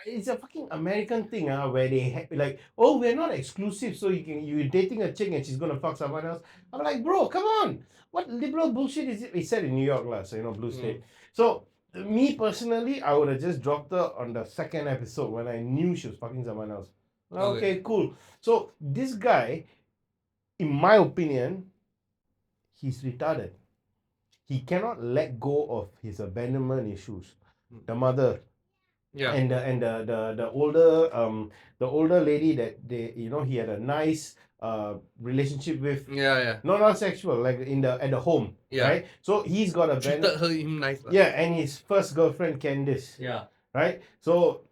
it's a fucking American thing, where they like, oh, we're not exclusive, so you're dating a chick and she's gonna fuck someone else. I'm like, bro, come on, what liberal bullshit is it? It's said in New York lah, so blue state. So me personally, I would have just dropped her on the second episode when I knew she was fucking someone else. Okay, cool. So this guy, in my opinion, he's retarded. He cannot let go of his abandonment issues. The mother. Yeah. And the older lady that he had a nice relationship with. Yeah. Not sexual, like at the home. Yeah. Right? So he's got a treated him nice. Yeah, and his first girlfriend, Candice. Yeah. Right? So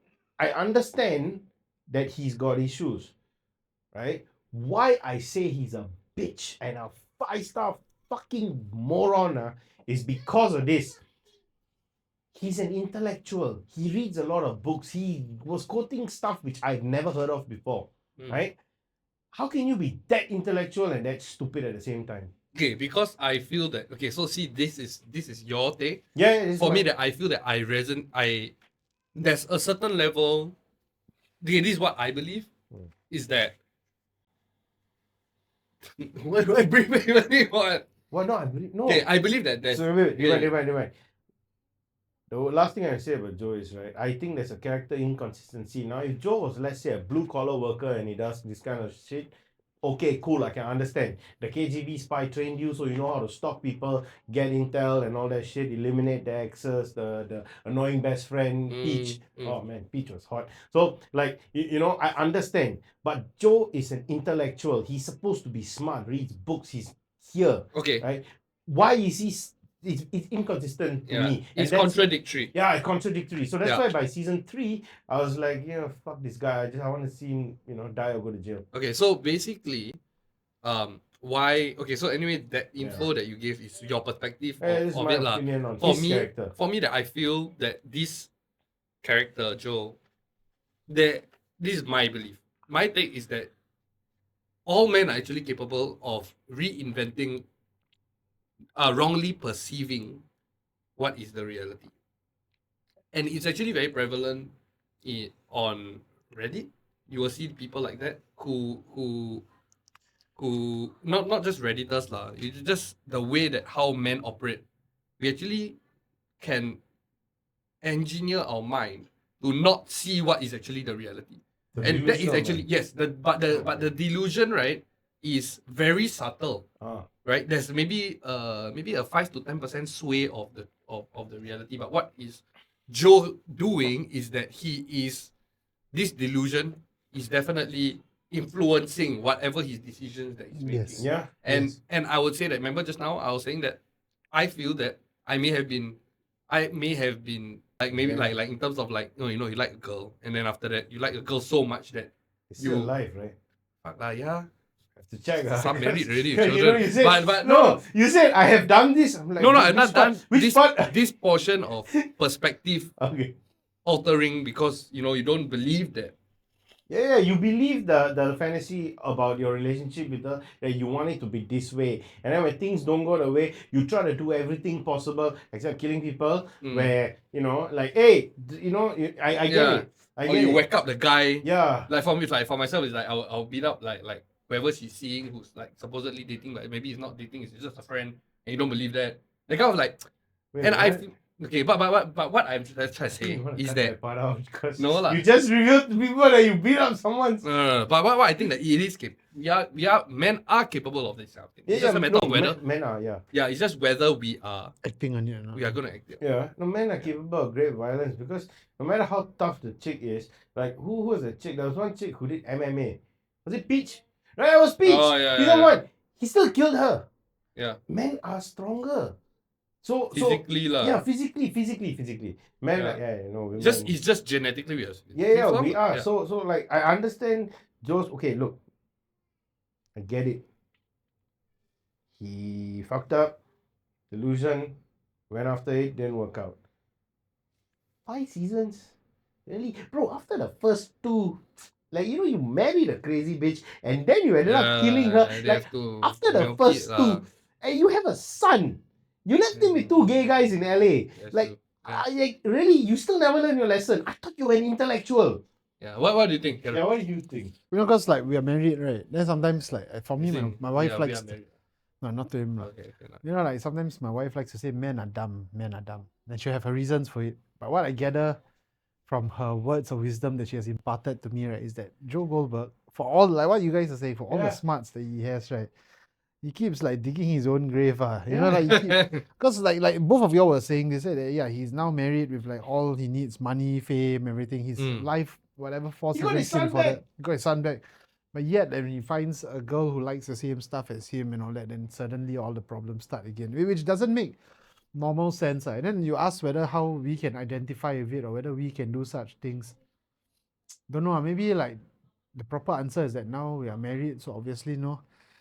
I understand that he's got issues. Right? Why I say he's a bitch and a 5-star fucking moron is because of this. He's an intellectual. He reads a lot of books. He was quoting stuff which I've never heard of before. Right? How can you be that intellectual and that stupid at the same time? Okay, because I feel that so see, this is your take. Yeah. For me, that I feel that there's a certain level. Okay, this is what I believe is that. What do I bring back? What? Well, no, I believe no. Okay, I believe that there's. So wait. The last thing I say about Joe is, right, I think there's a character inconsistency. Now, if Joe was, let's say, a blue-collar worker and he does this kind of shit, okay, cool, I can understand. The KGB spy trained you, so you know how to stalk people, get intel and all that shit, eliminate the exes, the annoying best friend, Peach. Oh, man, Peach was hot. So, like, I understand. But Joe is an intellectual. He's supposed to be smart, reads books, he's here. Okay. Right? Why is he it's inconsistent to Yeah. me. It's that's- contradictory. Yeah, it's contradictory. So that's Yeah. why by season 3, I was like, yeah, fuck this guy. I want to see him, die or go to jail. Okay, so basically, why? Okay, so anyway, that info that you gave is your perspective This is of my it, lah. opinion on For his me, character. that I feel that this character Joe, that this is my belief. My take is that all men are actually capable of reinventing, wrongly perceiving what is the reality, and it's actually very prevalent on Reddit. You will see people like that who not just Redditors lah. It's just the way that how men operate. We actually can engineer our mind to not see what is actually the reality. The And that is delusional actually man. yes, but the delusion, right, is very subtle. Right? There's maybe a 5 to 10% sway of the reality. But what is Joe doing is that this delusion is definitely influencing whatever his decisions that he's making. Yes. Yeah. And yes. and I would say that, remember just now I was saying that I feel that I may have been like maybe Yeah. like in terms of like you like a girl, and then after that you like a girl so much that It's still you- alive, right? fuck lah, yeah. Have to check. Some married already with You children. you said, But no, you said I have done this. I'm like, No, which I've not part? done Which this, part? this portion of perspective Okay. altering because you don't believe that. Yeah, you believe the fantasy about your relationship with her, that you want it to be this way, and then when things don't go the way, you try to do everything possible except killing people. Where like, hey, I get Yeah. it. I Or get you it. wake up the guy. Yeah. Like for me, like for myself, it's like I'll beat up like whoever she's seeing who's like supposedly dating, but maybe it's not dating, it's just a friend, and you don't believe that. The guy was like, Wait, and I what? feel okay, but what I'm trying to say You wanna is cut that part out because No lah. you just revealed to people that you beat up someone. no. But what I think that it is men are capable of this kind of thing. It's just a matter of whether men are, yeah. it's just whether we are Acting on it. No? gonna act it. Yeah, no, men are capable of great violence because no matter how tough the chick is, like who was the chick? There was one chick who did MMA. Was it Peach? Right, it was Peach. Oh, yeah, He's yeah, the yeah. one. He still killed her. Yeah. Men are stronger. So Physically lah. yeah, physically. Men, Yeah. like, women. It's just genetically we are. Yeah, From- we are. yeah. So like I understand Joe's. Okay, look, I get it. He fucked up, delusion, went after it, didn't work out. 5 seasons, really, bro. After the first 2, like you married a crazy bitch, and then you ended up killing her. they Like have to after the milk first it 2, lah. and you have a son. You left him with 2 gay guys in LA. That's Like, true. Yeah. like really, you still never learned your lesson. I thought you were an intellectual. Yeah. What do you think? Yeah, what do you think? Because like we are married, right? Then sometimes like for me, You think, my wife we likes. are married. No, not to him. Okay. Like sometimes my wife likes to say men are dumb. Then she'll have her reasons for it. But what I gather from her words of wisdom that she has imparted to me, right, is that Joe Goldberg, for all like what you guys are saying, for all the Yeah. smarts that he has, right, he keeps like digging his own grave. You know, Yeah. like because like both of y'all were saying, they said that yeah, he's now married with like all he needs, money, fame, everything. His life, whatever force He got his him son for back. that. He got his son back. But yet, when he finds a girl who likes the same stuff as him and all that, then suddenly all the problems start again, which doesn't make normal sense. And then you ask whether how we can identify with it or whether we can do such things. Don't know. Maybe like the proper answer is that now we are married, so obviously no.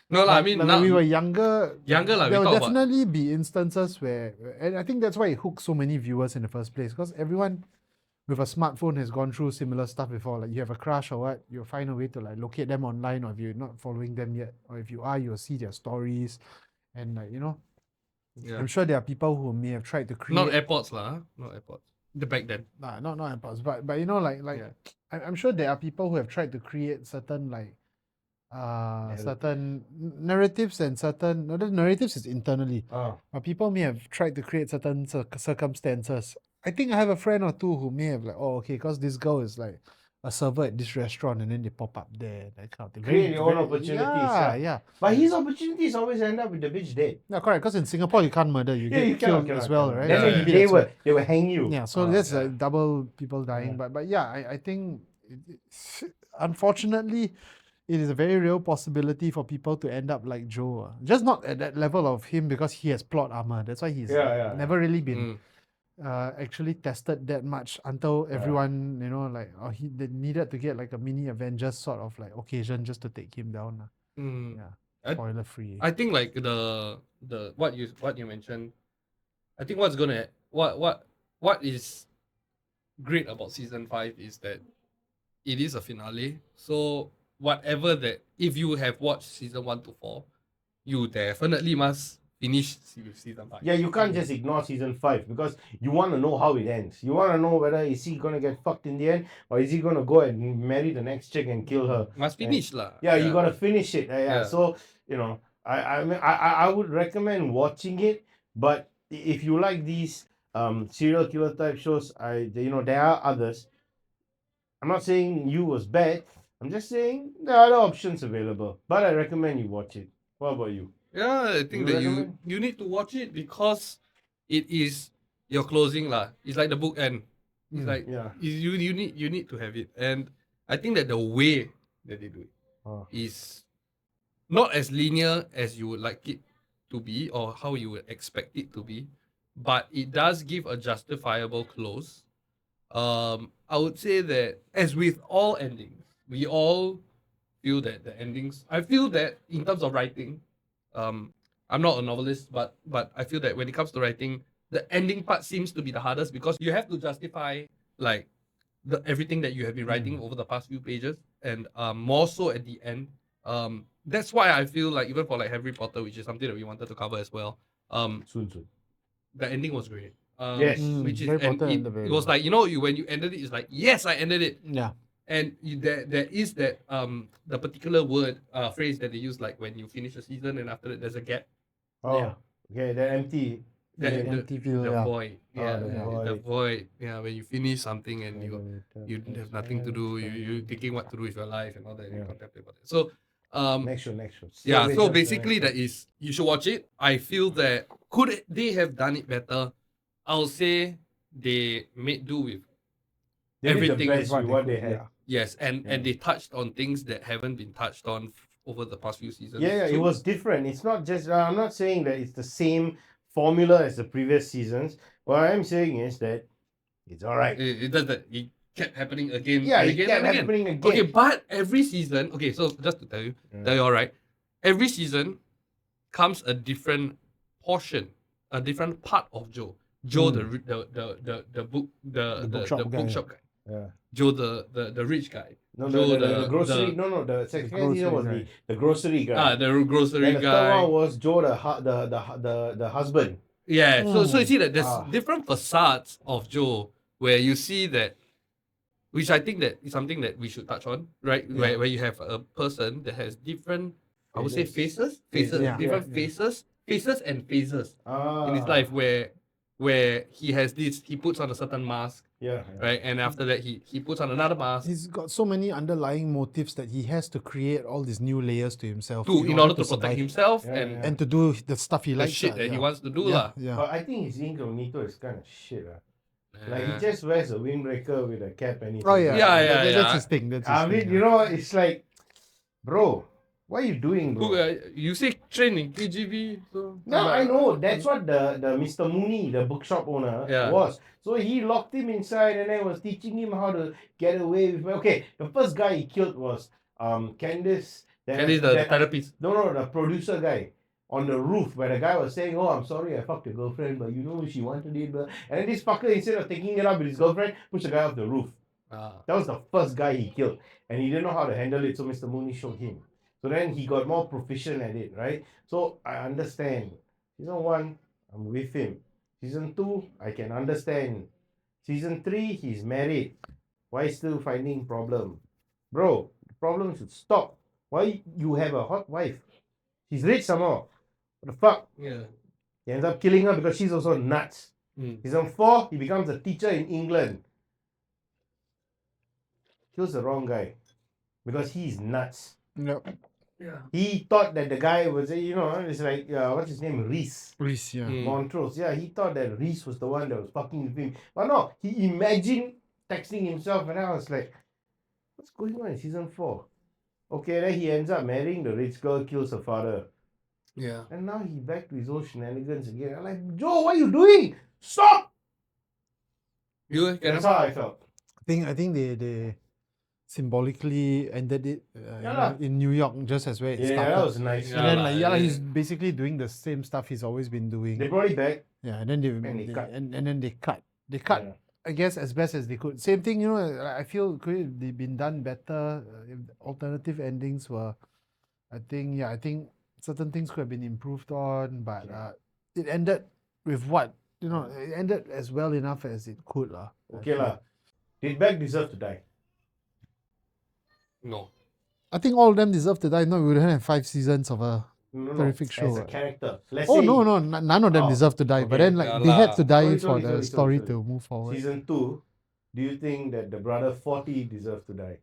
No lah. I Like, mean, like now, when we were younger, lah. there We will talk about definitely be instances where, and I think that's why it hooks so many viewers in the first place, because everyone with a smartphone has gone through similar stuff before. Like you have a crush or what, you'll find a way to like locate them online, or if you're not following them yet, or if you are, you'll see their stories, and like yeah. I'm sure there are people who may have tried to create Not airports lah. Huh? Not airports. The back then. not impulse, but like Yeah. I'm sure there are people who have tried to create certain like certain narratives and certain no, the narratives is internally. But people may have tried to create certain circumstances. I think I have a friend or two who may have like, oh, okay, because this girl is like a server at this restaurant, and then they pop up there, that kind of thing. Create your own opportunities. Yeah. But his opportunities always end up with the bitch dead. Yeah, correct. Because in Singapore you can't murder, you get killed as well, right? Then Yeah, So yeah. maybe they that's why- they will hang you. Yeah, so that's like double people dying. Yeah. But yeah, I think unfortunately it is a very real possibility for people to end up like Joe. Just not at that level of him because he has plot armor. That's why he's never really been actually tested that much until everyone, they needed to get like a mini Avengers sort of like occasion just to take him down. Yeah, spoiler free. I think like the what you mentioned, I think what is great about season 5 is that it is a finale. So whatever that, if you have watched season 1 to 4, you definitely must finish season 5. Yeah, you can't just ignore season 5 because you want to know how it ends. You want to know whether is he gonna get fucked in the end or is he gonna go and marry the next chick and kill her. Must finish lah. Yeah, you gotta finish it. Yeah. Yeah. So I would recommend watching it, but if you like these serial killer type shows, there are others. I'm not saying You was bad. I'm just saying there are other options available. But I recommend you watch it. What about you? Yeah, I think You that recommend? you need to watch it because it is your closing lah. It's like the book end. It's like Yeah. you need to have it, and I think that the way that they do it is not as linear as you would like it to be or how you would expect it to be, but it does give a justifiable close. I would say that as with all endings, we all feel that the endings. I feel that in terms of writing, I'm not a novelist, but I feel that when it comes to writing, the ending part seems to be the hardest because you have to justify like everything that you have been writing over the past few pages, and more so at the end. That's why I feel like even for like Harry Potter, which is something that we wanted to cover as well. Soon. The ending was great. Yes. Which is Harry and Potter ended very it was well. like when you ended it, it's like yes, I ended it. Yeah. And there is that the particular word phrase that they use like when you finish a season and after that there's a gap. Oh, Yeah. okay. The empty. The empty feel, the yeah. void. Yeah, the the void. void. Yeah, when you finish something and you have nothing to do, you thinking what to do with your life and all that. You contemplate about it. So Next show. yeah, Wait, so what's the basically next that is you should watch it. I feel that could they have done it better? I'll say they made do with They did the everything best is with what they had. yes, and they touched on things that haven't been touched on over the past few seasons. Yeah, it was different. It's not just. I'm not saying that it's the same formula as the previous seasons. What I'm saying is that it's all right. It does that. It kept happening again. Yeah, and it again kept and again. happening again. Okay, but every season. Okay, so just to tell you all right. Every season comes a different portion, a different part of Joe. Joe, the bookshop guy. Yeah. Joe, the rich guy. No, Joe, the grocery. The second season was grocery the grocery guy. the grocery And the third guy. one was Joe, the husband. Yeah, so you see that there's Ah. different facades of Joe where you see that, which I think that is something that we should touch on, right? Yeah. Where you have a person that has different, I would say faces, Yeah. different faces and phases Ah. in his life where he has this, he puts on a certain mask, Yeah. right? And after that he puts on another mask He's got so many underlying motives that he has to create all these new layers to himself in order to protect survive himself Yeah, and yeah. and to do the stuff he the likes. shit that he wants to do Yeah, lah. yeah. But I think his incognito is kind of shit. Like he Yeah. just wears a windbreaker with a cap and Oh yeah, Yeah, That's yeah. his thing. That's his I mean, thing, you know, it's like, bro, what are you doing, bro? You say training KGB, so No, I know. That's what the Mr. Mooney, the bookshop owner, Yeah. was. So he locked him inside and then was teaching him how to get away with. Okay, the first guy he killed was Candice. Candice, the therapist. No, the producer guy on the roof where the guy was saying, "Oh, I'm sorry, I fucked your girlfriend, but you know she wanted it." Blah. And then this fucker, instead of taking it up with his girlfriend, pushed the guy off the roof. That was the first guy he killed, and he didn't know how to handle it. So Mr. Mooney showed him. So then he got more proficient at it, right? So I understand. Season 1, I'm with him. Season 2, I can understand. Season 3, he's married. Why still finding problem? Bro, the problem should stop. Why you have a hot wife? She's rich somehow. What the fuck? Yeah. He ends up killing her because she's also nuts. Season 4, he becomes a teacher in England. Kills the wrong guy. Because he's nuts. Yep. Yeah. He thought that the guy was, it's like, what's his name? Reese. Reese, yeah. Montrose. Yeah, he thought that Reese was the one that was fucking with him. But no, he imagined texting himself, and I was like, what's going on in season 4? Okay, then he ends up marrying the rich girl, kills her father. Yeah. And now he back to his old shenanigans again. I'm like, Joe, what are you doing? Stop! You That's how I felt. I think they symbolically ended it Yeah lah. in New York, just as where it Yeah, started. that was nice. Yeah. And then lah, he's basically doing the same stuff he's always been doing. They brought it back. Yeah, and then they cut. and then they cut. They cut. Yeah. I guess as best as they could. Same thing, you know. I feel could it have been done better if alternative endings were. I think certain things could have been improved on, but it ended with what you know. It ended as well enough as it could, lah. Okay lah. Did Beck deserve to die? No. I think all of them deserve to die. No, we wouldn't have 5 seasons of a No. terrific show. As a character. Let's Oh say no, none of them Oh, deserve to die. But okay. then like Yeah they had lah. to die Sorry, for the sorry, story sorry. to move forward. Season 2, do you think that the brother 40 deserved to die?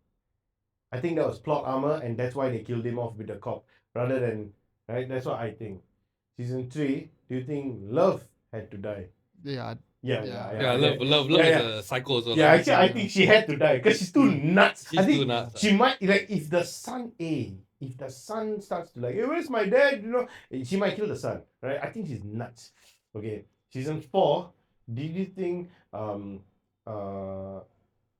I think that was plot armor, and that's why they killed him off with the cop, rather than right. That's what I think. Season 3, do you think Love had to die? Yeah, Yeah, Yeah, love Yeah, is a psycho. So Yeah, actually, I think she had to die because she's too nuts. She's I think too nuts. she might like if the son starts to like, hey, where's my dad? You know, she might kill the son, right? I think she's nuts. Okay, season 4. Did you think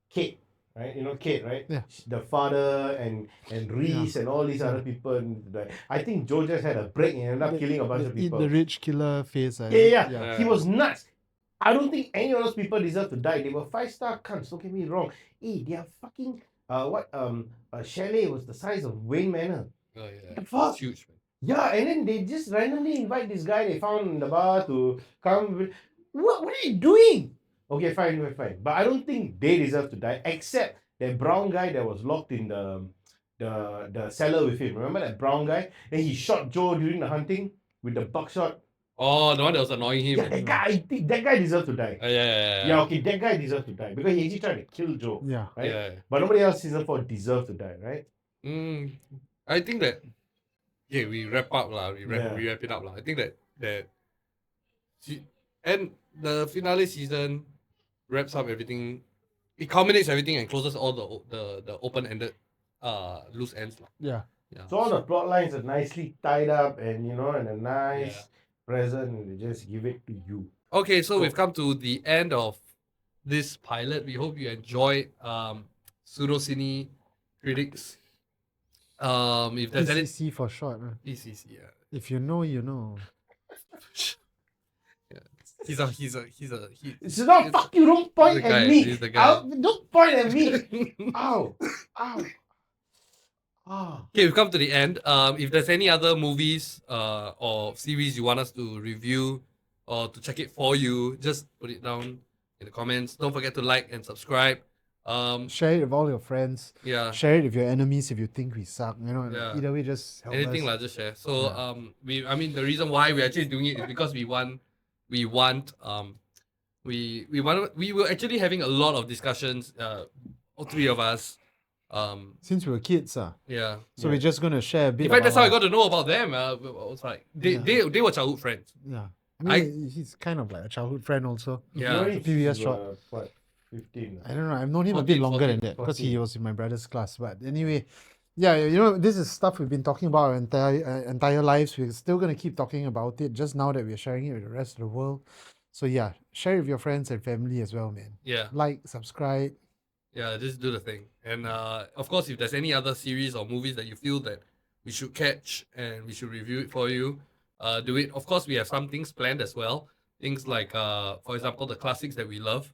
Kate, right? You know Kate, right? Yeah. The father and Reese and all these other people. Like, I think Joe just had a break and ended up killing a bunch of Eat people. the rich killer phase. Yeah. He was nuts. I don't think any of those people deserve to die. They were 5-star cunts. Don't get me wrong. Hey, they are fucking chalet was the size of Wayne Manor. Oh yeah. The fuck? It's huge, man. Yeah, and then they just randomly invite this guy they found in the bar to come. What are you doing? Okay, fine. But I don't think they deserve to die, except that brown guy that was locked in the cellar with him. Remember that brown guy? And he shot Joe during the hunting with the buckshot. Oh, the one that was annoying him. Yeah, that guy. I think that guy deserves to die. Yeah. Yeah, okay, that guy deserves to die because he actually tried to kill Joe. Yeah. Right? Yeah. But nobody else season 4 deserves to die, right? I think that we wrap up lah. We Yeah. wrap it up lah. I think and the finale season wraps up everything. It culminates everything and closes all the open ended loose ends lah. Yeah. Yeah. So all the plot lines are nicely tied up and and a nice present, and they just give it to you. Okay, so we've come to the end of this pilot. We hope you enjoyed Pseudo Cine Critics. If there's any PCC for short. PCC, yeah. If you know, you know. He's a It's not fuck you, don't point He's the guy, at me. he's the guy. Don't point at me. Ow. Okay, we've come to the end. If there's any other movies or series you want us to review or to check it for you, just put it down in the comments. Don't forget to like and subscribe. Share it with all your friends. Yeah, Share it with your enemies if you think we suck. You know, Yeah. either way, just help anything us. like just share. So the reason why we're actually doing it is because we were actually having a lot of discussions. All three of us. Since we were kids, Yeah. so we're just gonna share a bit. In fact, that's how I about got to know about them. I was like, they were childhood friends. Yeah, I mean, he's kind of like a childhood friend also. Yeah. You're only A few years uh, short. What, 15? I don't know. I've known him a bit 14, longer 14, than that because he 14. was in my brother's class. But anyway, yeah, you know, this is stuff we've been talking about our entire lives. We're still gonna keep talking about it. Just now that we're sharing it with the rest of the world. So yeah, share it with your friends and family as well, man. Yeah. Like, subscribe. Yeah, just do the thing. And of course, if there's any other series or movies that you feel that we should catch and we should review it for you, do it. Of course, we have some things planned as well. Things like, for example, the classics that we love.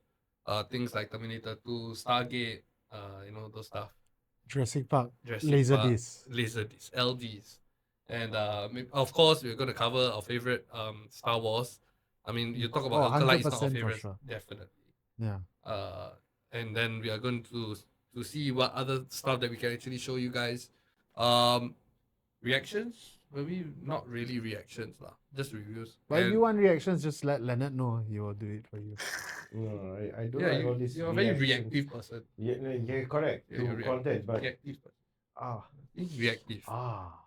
Things like Terminator 2, Stargate, those stuff. Jurassic Park. Jurassic Laserdisc. Laserdisc, LDs. And of course, we're going to cover our favorite Star Wars. I mean, you talk about Uncle Light, it's not our 100% for favorite. sure. Definitely. Yeah. And then we are going to see what other stuff that we can actually show you guys. Reactions? Maybe not really reactions lah. Just reviews. But if And you want reactions, just let Leonard know. He will do it for you. No, I don't yeah, like all this. you're a very reactions. reactive person. Yeah, correct. Yeah, To you're content, but reactive person. ah, He's reactive. ah.